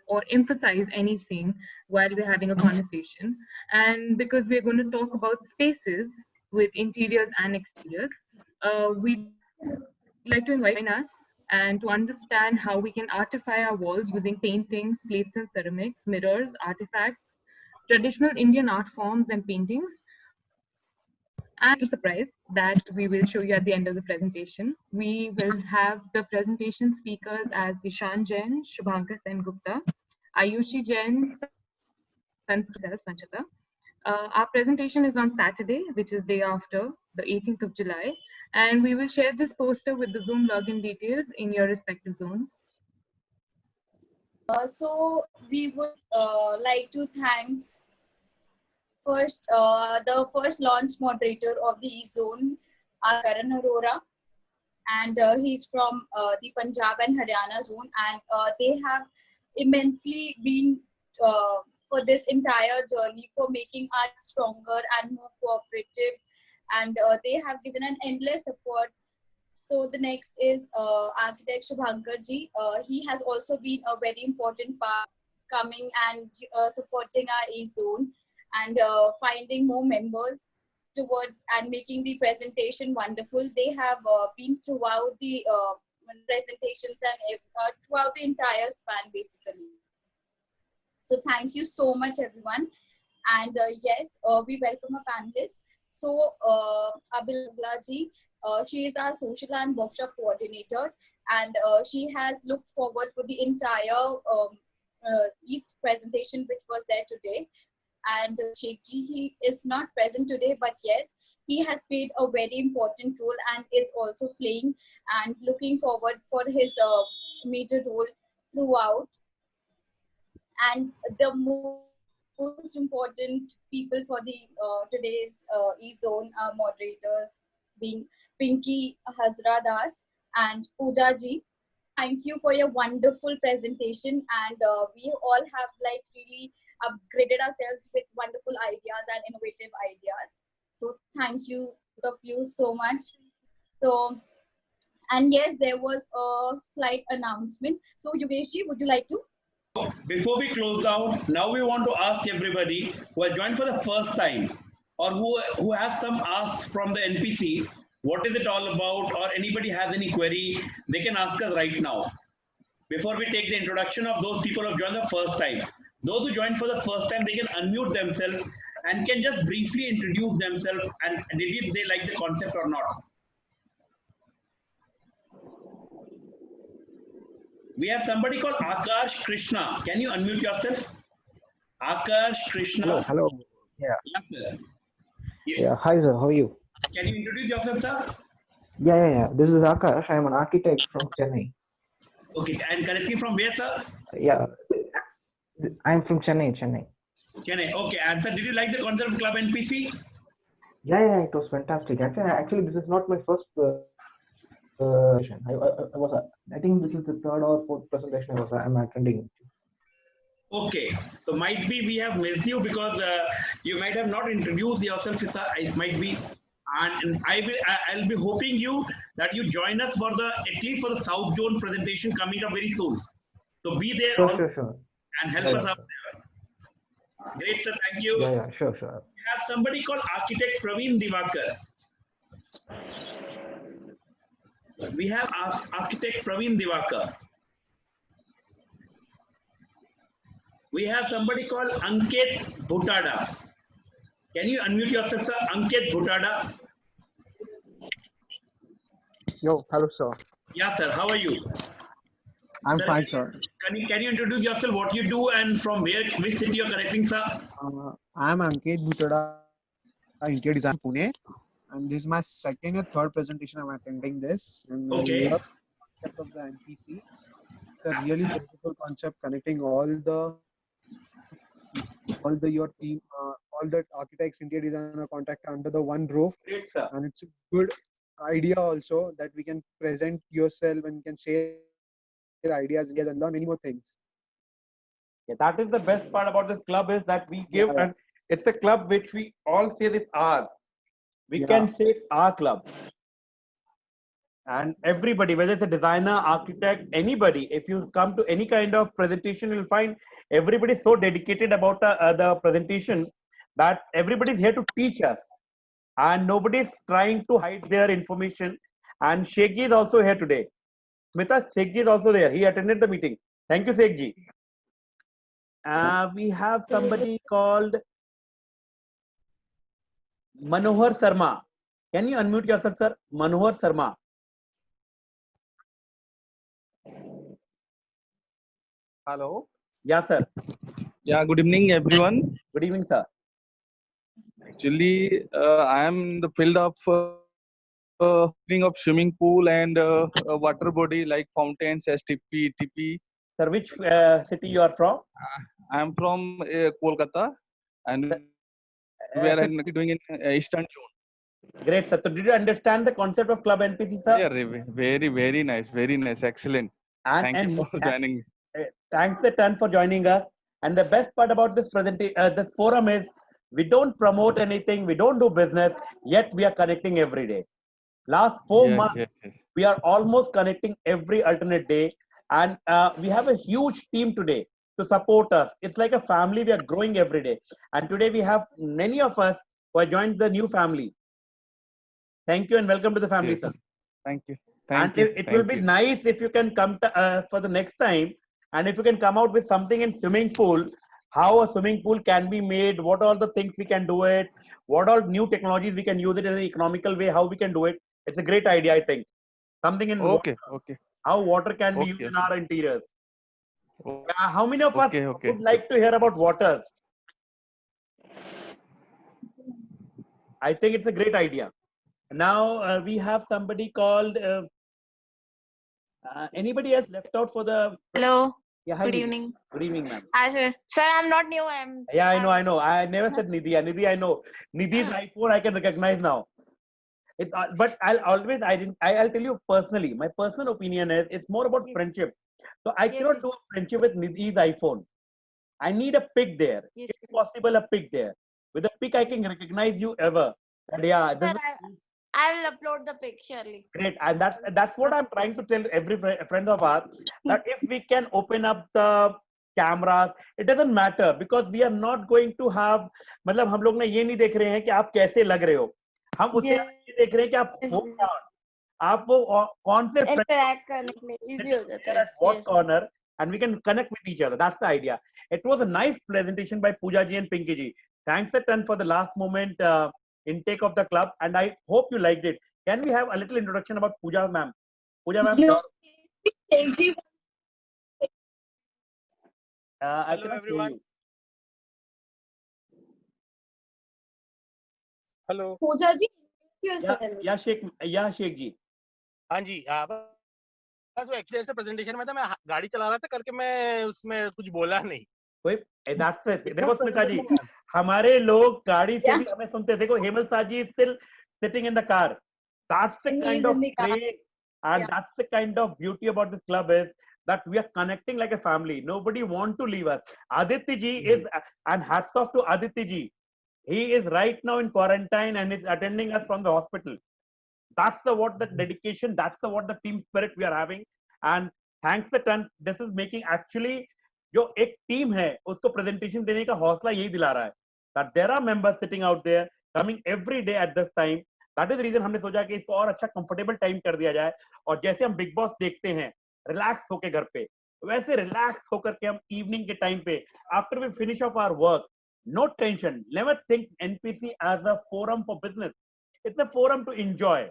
or emphasize anything while we're having a conversation. And because we're going to talk about spaces with interiors and exteriors, we'd like to invite us and to understand how we can artify our walls using paintings, plates and ceramics, mirrors, artifacts, traditional Indian art forms and paintings. And a surprise that we will show you at the end of the presentation. We will have the presentation speakers as Ishan Jain, Shubhankar Sen-Gupta, Ayushi Jain, Sanchita. Our presentation is on Saturday, which is day after, the 18th of July, and we will share this poster with the Zoom login details in your respective zones. So we would like to thanks first the first launch moderator of the E-Zone, Karan Arora, and he's from the Punjab and Haryana zone, and they have immensely been for this entire journey for making us stronger and more cooperative, and they have given an endless support. So the next is architect Shubhankar ji. He has also been a very important part coming and supporting our E-Zone and finding more members towards and making the presentation wonderful. They have been throughout the presentations and throughout the entire span basically. So thank you so much everyone. And yes, we welcome a panelist. So Abil ji, she is our social and workshop coordinator, and she has looked forward for the entire East presentation which was there today. And Sheikh ji, he is not present today, but yes, he has played a very important role and is also playing and looking forward for his major role throughout. And the most important people for the today's E-Zone moderators being Pinky Hazra Das and Pooja ji. Thank you for your wonderful presentation, and we all have like really upgraded ourselves with wonderful ideas and innovative ideas. So thank you both of you so much. So, and yes, there was a slight announcement. So Yogesh ji, would you like to? Before we close down, now we want to ask everybody who has joined for the first time or who has some asks from the NPC, what is it all about, or anybody has any query, they can ask us right now. Before we take the introduction of those people who have joined the first time. Those who joined for the first time, they can unmute themselves and can just briefly introduce themselves and if they like the concept or not. We have somebody called Akash Krishna. Can you unmute yourself? Akash Krishna. Hello. Yeah. Yes, sir. Yeah. Hi, sir. How are you? Can you introduce yourself, sir? Yeah. This is Akash. I'm an architect from Chennai. Okay. And correct me from where, sir? Yeah. I'm from Chennai. Chennai. Okay. And sir, did you like the concept of Club NPC? Yeah. It was fantastic. Actually, this is not my first presentation. I think this is the third or fourth presentation I'm attending. Okay. So might be we have missed you because you might have not introduced yourself, sir. It might be. And I'll be hoping you that you join us for at least for the South Zone presentation coming up very soon. So be there Sure. And help us out there. Great, sir. Thank you. Yeah. Sure. We have somebody called architect Praveen Divakar. We have architect Praveen Divakar. We have somebody called Ankit Bhutada. Can you unmute yourself, sir? Ankit Bhutada. Yo, hello, sir. Yeah, sir. How are you? I'm sir, fine, sir. Can you introduce yourself, what you do, and from which city you're connecting, sir? I'm Ankit Bhutada, interior design Pune, and this is my second or third presentation I'm attending this. And okay. The concept of the NPC, it's a really beautiful concept connecting all your team, all the architects, interior designer, contractor under the one roof. Great, sir. And it's a good idea also that we can present yourself and can share ideas and learn many more things. Yeah, that is the best part about this club is that we give and it's a club which we all say is ours. We can say it's our club. And everybody, whether it's a designer, architect, anybody, if you come to any kind of presentation, you'll find everybody is so dedicated about the presentation that everybody is here to teach us. And nobody is trying to hide their information. And Sheikh is also here today. Smita, Sheikh is also there. He attended the meeting. Thank you, Sheikh ji. We have somebody called Manohar Sarma. Can you unmute yourself, sir? Manohar Sharma. Hello. Yeah, sir. Yeah, good evening, everyone. Good evening, sir. Actually, I am in the field of swimming pool and water body like fountains, STP, TP. Sir, which city you are from? I am from Kolkata, and we are doing in Eastern Zone. Great, sir. So, did you understand the concept of Club NPC, sir? Yeah, very nice, excellent. Thank you for joining me. Thanks a ton for joining us. And the best part about this this forum is we don't promote anything, we don't do business, yet we are connecting every day. Last 4 months, Yes. we are almost connecting every alternate day, and we have a huge team today to support us. It's like a family. We are growing every day, and today we have many of us who have joined the new family. Thank you and welcome to the family, Yes. sir. Thank you. It will be nice if you can come for the next time, and if you can come out with something in swimming pool, how a swimming pool can be made, what all the things we can do it, what all new technologies we can use it in an economical way, how we can do it. It's a great idea, I think. Something in Okay. how water can be used in our interiors. How many of us would like to hear about water? I think it's a great idea. Now we have somebody called. Anybody else left out for the? Hello. Yeah, hi, Good Nidhi. evening. Good evening, ma'am. Hi, sir. Sir, I'm not new. Yeah, I know. I never said Nidhi. Yeah, Nidhi, I know. Nidhi's iPhone I can recognize now. It's but I'll tell you personally. My personal opinion is it's more about friendship. So I cannot do a friendship with Nidhi's iPhone. I need a pic there. Yes, If possible, a pic there. With a pic, I can recognize you ever. And yeah, this Sir, is I will upload the pic surely. great. And that's what I'm trying to tell every friend of ours, that if we can open up the cameras, it doesn't matter, because we are not going to have, मतलब हम लोग ने ये नहीं देख रहे हैं कि आप कैसे लग रहे हो, हम उससे ये देख रहे हैं कि आप हो क्या, आप वो कौन से Interact करने के लिए easy हो जाता है. at what corner, and we can connect with each other. That's the idea. It was a nice presentation by Pooja ji and Pinky ji. Thanks a ton for the last moment intake of the club, and I hope you liked it. Can we have a little introduction about Pooja ma'am? Pooja ma'am. No. I cannot hear you. Hello Puja ji या शेख जी. हाँ जी बस वो actually ऐसे presentation में था, मैं गाड़ी चला रहा था करके, मैं उसमें कुछ बोला नहीं. कोई देखो स्मिता जी, हमारे लोग गाड़ी से भी हमें सुनते. देखो हेमल साजी is still sitting in the car. That's the kind of play, and that's the kind of beauty about this club is that we are connecting like a family. Nobody want to leave us. Aditya ji is, and hats off to Aditya ji. He is right now in quarantine and is attending us from the hospital. That's what the dedication, that's what the team spirit we are having. And thanks a ton. This is making actually जो एक team है उसको presentation देने का हौसला यही दिला रहा है. That there are members sitting out there coming every day at this time. That is the reason हमने सोचा कि इसको और अच्छा कंफर्टेबल टाइम कर दिया जाए. और जैसे हम बिग बॉस देखते हैं रिलैक्स होके घर पे, वैसे रिलैक्स होकर के हम इवनिंग के टाइम पे after we finish off our work, no tension, never think NPC as a forum for business. It's a forum to enjoy,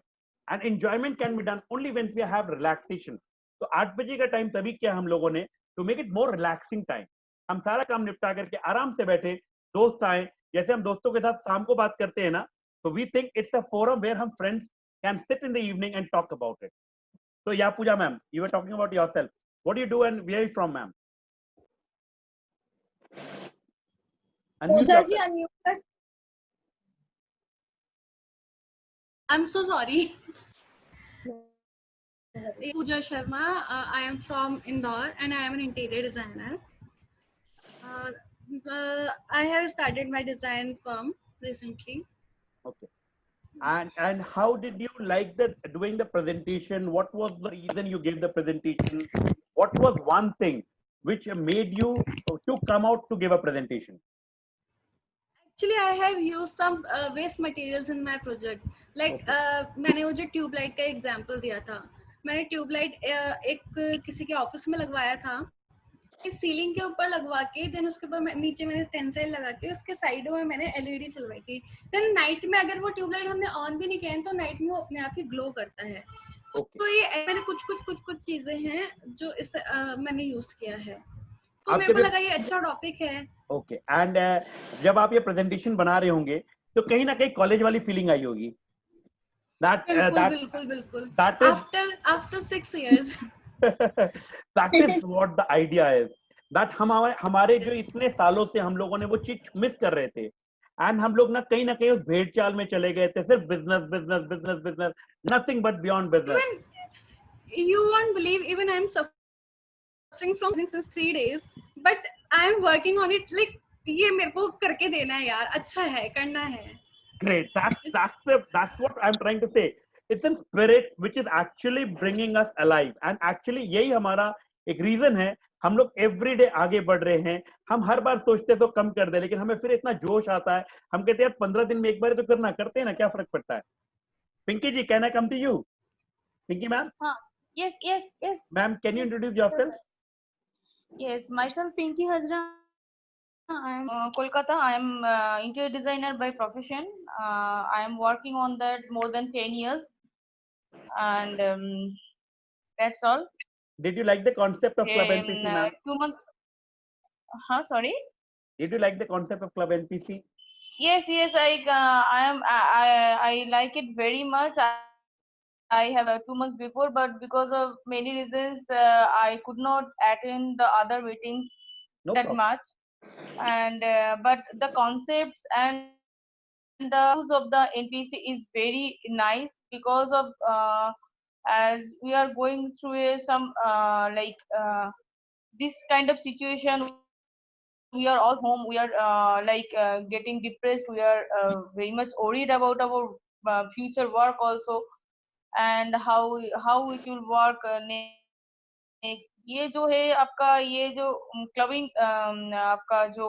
and enjoyment can be done only when we have relaxation. तो 8 बजे का time तभी किया हम लोगों ने to make it more relaxing time. हम सारा काम निपटा करके आराम से बैठे, दोस्त आए, जैसे हम दोस्तों के साथ शाम को बात करते हैं ना, so we think it's a forum where हम friends can sit in the evening and talk about it. So yeah, Pooja ma'am, you were talking about yourself. What do you do and where are you from, ma'am? Pooja ji, unmute us. I'm so sorry. Pooja Sharma. I am from Indore and I am an interior designer. I have started my design firm recently. Okay. And how did you like doing the presentation? What was the reason you gave the presentation? What was one thing which made you to come out to give a presentation? Actually, I have used some waste materials in my project. Like मैंने वो जो tubelight का example दिया था, मैंने tubelight एक किसी के ऑफिस में लगवाया था, सीलिंग के ऊपर लगवा के देन उसके ऊपर नीचे मैंने टेंसाइल लगा के उसके साइडों में मैंने एलईडी चलवाई थी। देन नाइट में अगर वो ट्यूबलाइट हमने ऑन भी नहीं किया है तो नाइट में वो अपने आप ही ग्लो करता है। तो ये मैंने कुछ चीजें हैं जो इस मैंने यूज किया है, तो आप मेरे को जब लगा ये अच्छा टॉपिक है। ओके एंड जब आप ये प्रेजेंटेशन बना रहे होंगे तो कहीं ना कहीं कॉलेज वाली फीलिंग आई होगी। बिल्कुल that is after 6 years that is what the idea is that हमारे जो इतने सालों से हम लोगों ने वो चीज मिस कर रहे थे एंड हम लोग ना कहीं उस भेड़ चाल में चले गए थे, सिर्फ business business business business, nothing but beyond business. You won't believe, even I'm suffering from since 3 days, but I'm working on it. Like ये मेरे को करके देना है यार, अच्छा है, करना है। Great, that's what I'm trying to say. It's in spirit which is actually bringing us alive, and actually यही हमारा एक रीजन है। हम लोग एवरीडे आगे बढ़ रहे हैं। हम हर बार सोचते तो कम कर दे, लेकिन हमें फिर इतना जोश आता है, हम कहते हैं 15 दिन में एक बार तो करना, करते हैं ना, क्या फर्क पड़ता है। Pinky ji, can I come to you? Pinky ma'am? Yes. Ma'am, can you introduce yourself? Yes, myself Pinky Hazra. I am Kolkata. I am interior designer by profession. I am working on that more than 10 years, and that's all. Did you like the concept of Club NPC, ma'am? 2 months. Sorry. Did you like the concept of Club NPC? Yes. I like it very much. I have 2 months before, but because of many reasons, I could not attend the other meetings much. And but the concepts and the use of the NPC is very nice because of as we are going through some this kind of situation. We are all home. We are getting depressed. We are very much worried about our future work also, and how it will work next. ये जो है आपका ये जो clubbing आपका जो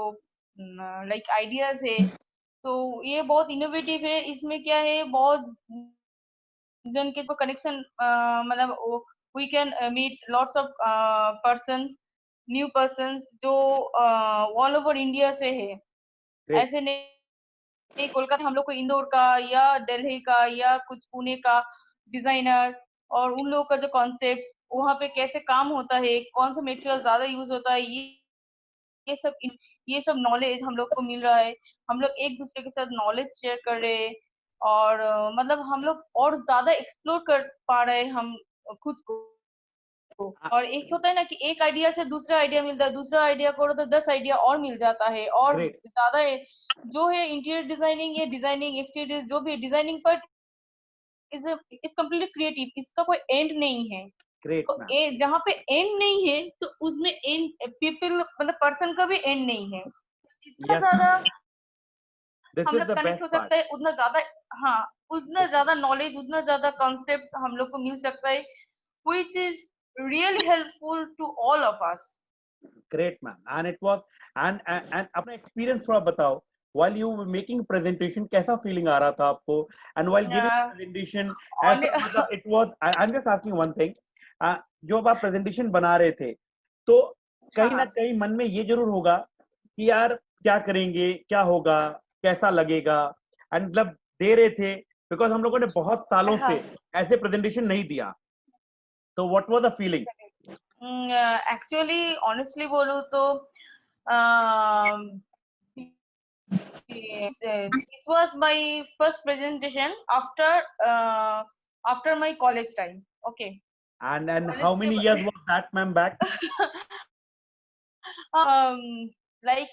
like ideas है, तो ये बहुत इनोवेटिव है। इसमें क्या है, बहुत जन के जो कनेक्शन मतलब we can meet lots of person, new person जो ऑल ओवर इंडिया से है। ऐसे नहीं कोलकाता हम लोग को इंदौर का या दिल्ली का या कुछ पुणे का डिजाइनर और उन लोगों का जो कॉन्सेप्ट वहाँ पे कैसे काम होता है, कौन सा मटेरियल ज्यादा यूज होता है, ये सब नॉलेज हम लोग को मिल रहा है। हम लोग एक दूसरे के साथ नॉलेज शेयर कर रहे हैं और मतलब हम लोग और ज्यादा एक्सप्लोर कर पा रहे हैं हम खुद को। और एक होता है ना कि एक आइडिया से दूसरा आइडिया मिलता है, दूसरा आइडिया करो तो 10 आइडिया और मिल जाता है और ज्यादा है। जो है इंटीरियर डिजाइनिंग, ये डिजाइनिंग एक्सटीरियर जो भी डिजाइनिंग पर इज कम्प्लीटली क्रिएटिव, इसका कोई एंड नहीं है। तो जहाँ पे एंड नहीं है तो उसमें एंड पीपल मतलब पर्सन का भी एंड नहीं है। जितना ज्यादा हम लोग कनेक्ट हो सकता है उतना ज्यादा, हाँ उतना ज्यादा नॉलेज, उतना ज्यादा कॉन्सेप्ट हम लोग को मिल सकता है, which is really helpful to all of us. Great, ma'am. And it was and अपना एक्सपीरियंस थोड़ा बताओ, while you were making presentation कैसा फीलिंग आ रहा था आपको, and while giving presentation मतलब it was I'm just asking one thing, जो आप प्रेजेंटेशन बना रहे थे तो कहीं ना कहीं मन में ये जरूर होगा कि यार क्या करेंगे, क्या होगा, कैसा लगेगा, एंड मतलब दे रहे थे बिकॉज हम लोगों ने बहुत सालों से ऐसे प्रेजेंटेशन नहीं दिया। तो what was the feeling? Actually honestly बोलूं तो it was my first presentation after my college time. Okay. And how many years was that, ma'am, back? Like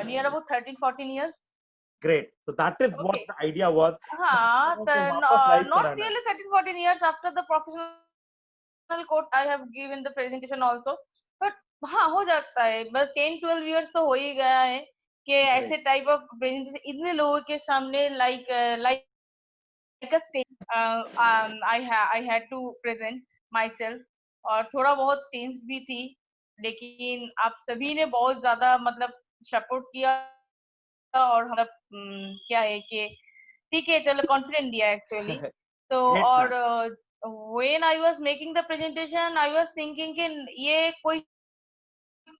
near about 13-14 years. Great. So that is what the idea was. Not really 13-14 years after the professional course I have given the presentation also, but हाँ हो जाता है, बस 10-12 years तो हो ही गया है कि ऐसे टाइप ऑफ प्रेजेंटेशन इतने लोगों के सामने like a stage I had to present myself और थोड़ा बहुत टेंस भी थी, लेकिन आप सभी ने बहुत ज्यादा मतलब सपोर्ट किया और मतलब क्या है कि ठीक है चलो कॉन्फिडेंट दिया एक्चुअली। तो और when I was making the presentation I was thinking कि ये कोई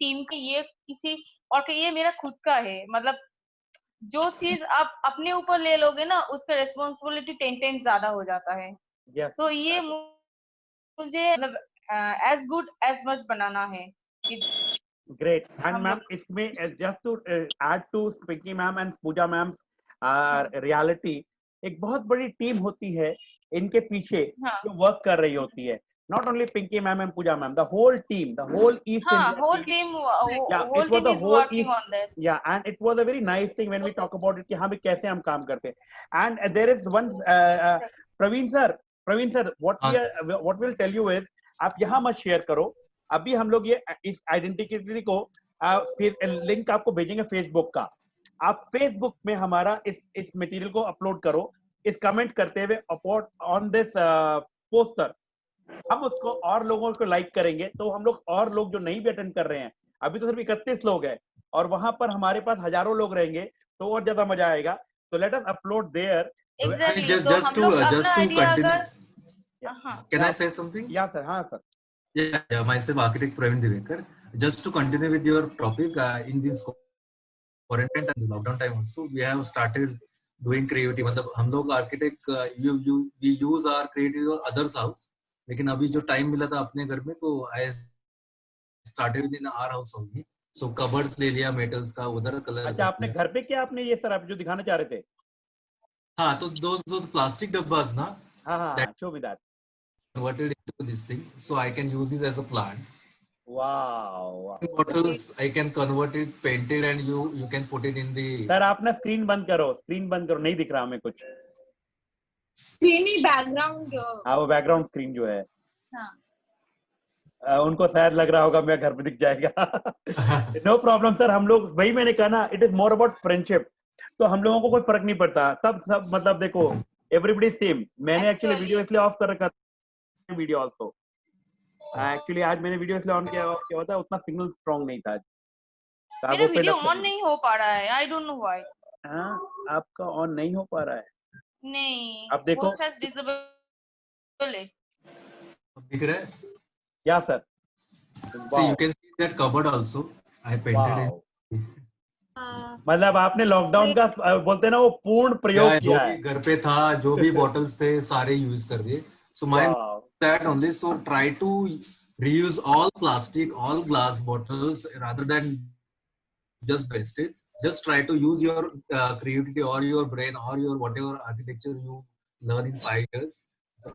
टीम के ये किसी और के ये मेरा खुद का है, मतलब जो चीज आप अपने ऊपर ले लोगे ना उसका रिस्पॉन्सिबिलिटी 10 टाइम्स ज्यादा हो जाता है। Yes, तो ये मुझे मतलब एज गुड एज मच बनाना है कि great. And हम ma'am, लोग इसमें just to add to Pinky ma'am and Pooja ma'am's reality, एक बहुत बड़ी टीम होती है इनके पीछे हाँ जो वर्क कर रही होती है. Not only Pinky ma'am and Pooja ma'am, the whole team, the whole East हाँ India whole team. team Yeah, whole it was team the is whole working East. on that. Yeah, and it was a very nice thing when we talk about it कि हाँ भी कैसे हम काम करते हैं. And there is one Praveen sir, what we'll tell you is आप यहाँ मत शेयर करो. अभी हम लोग ये इस आइडेंटिटी को लिंक आपको भेजेंगे फेसबुक का. आप फेसबुक में हमारा इस मटेरियल को अपलोड करो, इस कमेंट करते हुए अपलोड ऑन दिस पोस्टर. हम उसको और लोगों को लाइक करेंगे तो हम लोग और लोग जो नहीं भी अटेंड कर रहे हैं, अभी तो सिर्फ 31 लोग हैं और वहां पर हमारे पास हजारों लोग रहेंगे तो और ज्यादा मजा आएगा. तो let us upload there. Exactly. तो हम लोग अपना आइडिया अगर Can I say something? या सर. हाँ sir. Yeah, myself architect Praveen Divekar. Just to continue with your topic, in this quarantine and lockdown time also, we have started doing creativity. मतलब हम लोग architect we use our creativity on others house. लेकिन अभी जो time मिला था अपने घर में तो I started in our house only. So cupboards ले लिया metals का, उधर कलर. अच्छा, आपने घर पे क्या आपने ये सर आप जो दिखाना चाह रहे थे? हाँ, तो those plastic डब्बास ना. हाँ, show me that. Converted into this thing, so I can use this as a plant. Wow. Bottles I can convert it, paint it, and you can put it in the. Sir आप ना screen बंद करो, नहीं दिख रहा हमें कुछ. स्क्रीनी background. हाँ, वो बैकग्राउंड स्क्रीन जो है. हाँ. उनको शायद लग रहा होगा मेरा घर पे दिख जाएगा. No problem sir. हम लोग वही मैंने कहा ना, it is more about friendship. तो हम लोगों को कोई फर्क नहीं पड़ता. सब मतलब देखो एवरीबडी सेम. मैंने एक्चुअली वीडियो इसलिए ऑफ कर रखा था. वीडियो आल्सो एक्चुअली आज मैंने वीडियो इसलिए ऑन किया होता, उतना सिग्नल स्ट्रांग नहीं था. मेरा वीडियो ऑन नहीं हो पा रहा है. I don't know why. हाँ, आपका ऑन नहीं हो पा रहा है. नहीं. अब देखो. होस्ट हैज डिसेबल है. दिख रहा है? क्या sir? See, you can see that cupboard also. I painted it. मतलब आपने लॉकडाउन का बोलते हैं ना वो पूर्ण प्रयोग किया है. जो भी घर पे था, जो भी बॉटल्स थे, सारे यूज कर दिए. So my that only. So try to reuse all plastic, all glass bottles rather than just wastage. Just try to use your creativity or your brain or your whatever architecture you learn in 5 years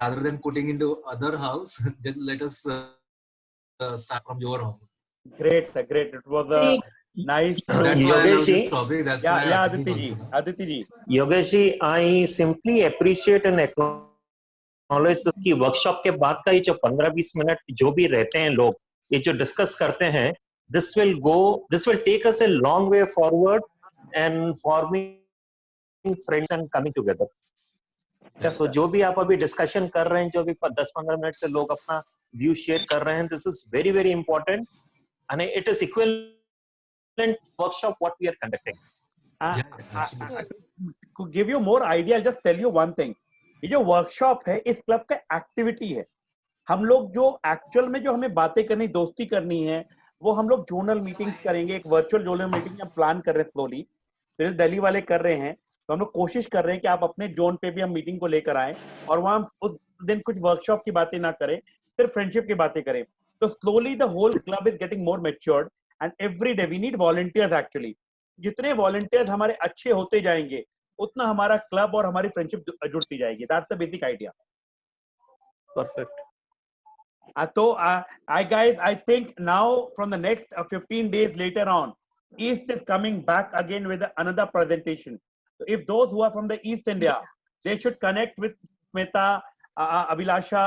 rather than putting into other house. Just let us start from your home. Great, sir. Great. It was a nice. Yogesh ji. Yeah, Aditi ji. Yogesh ji, I simply appreciate and acknowledge कि workshop के बाद का ये जो 15-20 minute जो भी रहते हैं लोग, ये जो डिस्कस करते हैं, this will take us a long way forward and forming friends and coming together. So जो भी आप अभी डिस्कशन कर रहे हैं, जो भी 10-15 मिनट से लोग अपना व्यू शेयर कर रहे हैं, this is very very important and it is equivalent workshop what we are conducting. To give you more idea, I'll just tell you one thing. ये जो वर्कशॉप है इस क्लब का एक्टिविटी है. हम लोग जो एक्चुअल में जो हमें बातें करनी, दोस्ती करनी है, वो हम लोग जोनल मीटिंग्स करेंगे. एक वर्चुअल जोनल मीटिंग हम प्लान कर रहे हैं स्लोली. फिर दिल्ली वाले कर रहे हैं, तो हम लोग कोशिश कर रहे हैं कि आप अपने जोन पे भी हम मीटिंग को लेकर आए और वहां उस दिन कुछ वर्कशॉप की बातें ना करें, सिर्फ फ्रेंडशिप की बातें करें. तो slowly the whole club is getting more matured and every day we need volunteers. Actually जितने वॉलंटियर्स हमारे अच्छे होते जाएंगे उतना हमारा क्लब और हमारी फ्रेंडशिप जुड़ती जाएगी. That's the basic idea. Perfect. So I think now from the next 15 days later on, East is coming back again with another presentation. So if those who are from the East India, they should connect with Smita, Abhilasha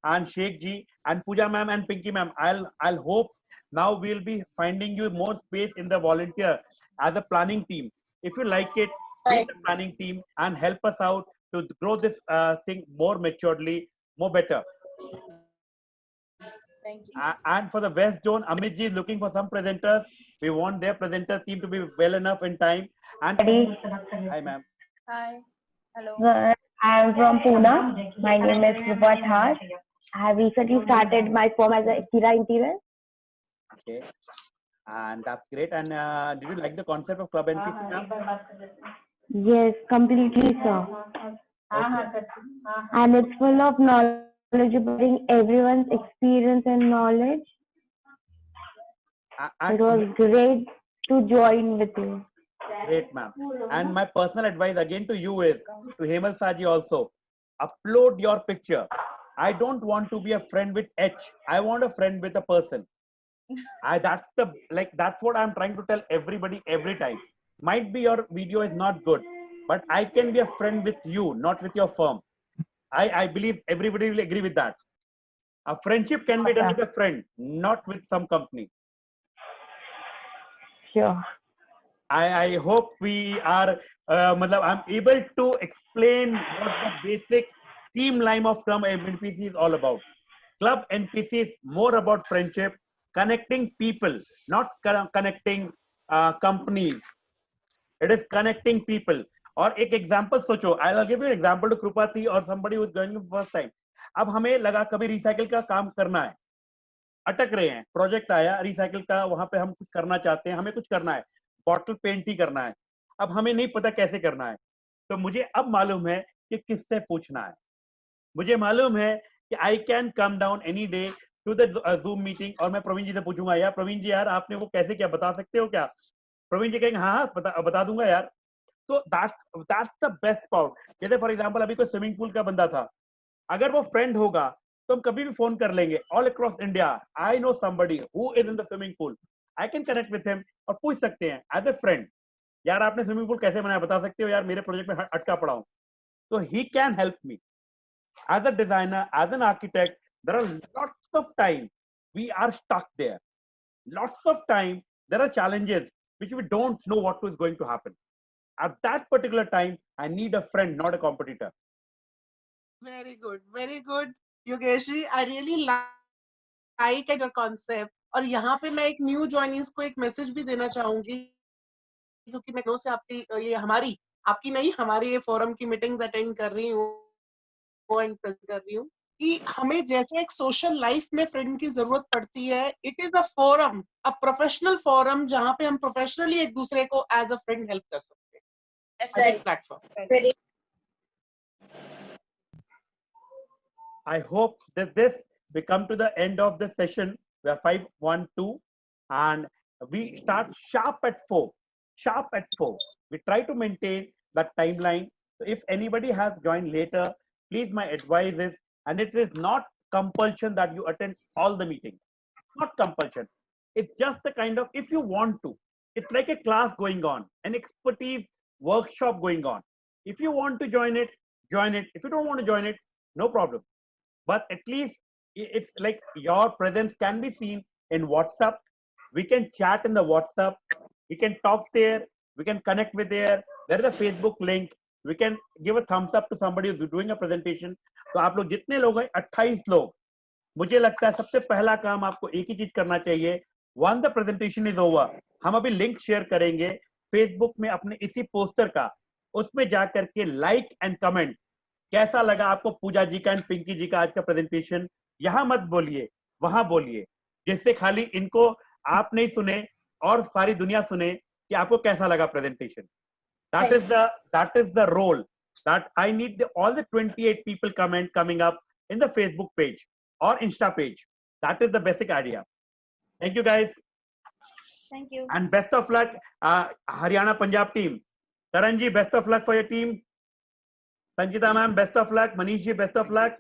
and Sheikh ji and Pooja ma'am and Pinky ma'am. I'll hope now we'll be finding you more space in the volunteer as a planning team. If you like it, be the planning team and help us out to grow this thing more maturely, more better. Thank you. And for the West Zone, Amit ji is looking for some presenters. We want their presenter team to be well enough in time. And hi, ma'am. Hi. Hello. I am from Pune. My name is Rupa Thar. I have recently started my firm as a Kira Interior. Okay. And that's great. And did you like the concept of Club NPC, ma'am? Yes, completely, sir. Okay. And it's full of knowledge about everyone's experience and knowledge. It was great to join with you. Great, ma'am. And my personal advice again to you is, to Hemal Saji also, upload your picture. I don't want to be a friend with H. I want a friend with a person. That's what I'm trying to tell everybody every time. Might be your video is not good, but I can be a friend with you, not with your firm. I believe everybody will agree with that. A friendship can be done with a friend, not with some company. Sure. I hope we are, I'm able to explain what the basic theme line of Club NPC is all about. Club NPC is more about friendship, connecting people, not connecting companies. It is connecting people. और एक example सोचो, I'll give you an example to Krupati or somebody who is going for first time. अब हमें लगा कभी recycle का काम करना है, अटक रहे हैं, प्रोजेक्ट आया रिसाइकिल का, वहां पे हम कुछ करना चाहते हैं, हमें कुछ करना है, बॉटल पेंट ही करना है, अब हमें नहीं पता कैसे करना है, तो मुझे अब मालूम है कि किससे पूछना है. मुझे मालूम है कि I can come down any day to the Zoom meeting और मैं प्रवीण जी से पूछूंगा, यार प्रवीण जी यार आपने वो कैसे किया, बता सकते हो क्या? प्रवीण जी कहेंगे हाँ बता दूंगा यार. तो दैट्स द बेस्ट पार्ट. जैसे फॉर एग्जांपल अभी कोई स्विमिंग पूल का बंदा था, अगर वो फ्रेंड होगा तो हम कभी भी फोन कर लेंगे. All across India I know somebody who is in the swimming pool, I can connect with him और पूछ सकते हैं एज ए फ्रेंड, यार आपने स्विमिंग पूल कैसे बनाया, बता सकते हो यार, मेरे प्रोजेक्ट में अटका पड़ा हूं. तो he can help me. As a designer, as an architect, there are lots of time we are stuck there. Lots of time there are challenges which we don't know what is going to happen. At that particular time, I need a friend, not a competitor. Very good, very good, Yogesh ji. I really like your concept. और यहाँ पे मैं एक new जॉइनीज को एक message भी देना चाहूंगी, क्योंकि मैं से आपकी ये आपकी नहीं हमारी ये फोरम की मीटिंग्स अटेंड कर रही हूँ एंड प्रेजेंट कर रही हूँ कि हमें जैसे एक सोशल लाइफ में फ्रेंड की जरूरत पड़ती है, it is a forum, a professional forum जहाँ पे हम प्रोफेशनली एक दूसरे को एज अ फ्रेंड हेल्प कर सकते हैं. Platform. I hope that we come to the end of the session. We are 5:12 and we start sharp at 4. Sharp at 4. We try to maintain that timeline. So if anybody has joined later, please, my advice is, and it is not compulsion that you attend all the meetings. Not compulsion. It's just the kind of, if you want to, it's like a class going on, an expertise workshop going on. If you want to join it, join it. If you don't want to join it, no problem. But at least it's like your presence can be seen in WhatsApp. We can chat in the WhatsApp. We can talk there. We can connect with there. There is a Facebook link. We can give a thumbs up to somebody who's doing a presentation. तो आप लोग जितने लोग हैं 28 लोग, मुझे लगता है सबसे पहला काम आपको एक ही चीज करना चाहिए. Once the presentation is over, हम अभी लिंक शेयर करेंगे फेसबुक में अपने इसी पोस्टर का, उसमें जाकर के लाइक एंड कमेंट, कैसा लगा आपको पूजा जी का एंड पिंकी जी का आज का प्रेजेंटेशन, यहाँ मत बोलिए, वहां बोलिए, जिससे खाली इनको आप नहीं सुने और सारी दुनिया सुने कि आपको कैसा लगा presentation. That is the role that I need all the 28 people coming up in the Facebook page or Insta page. That is the basic idea. Thank you guys. Thank you. And best of luck, Haryana Punjab team. Taran ji, best of luck for your team. Sanjita ma'am, best of luck. Manish ji, best of luck.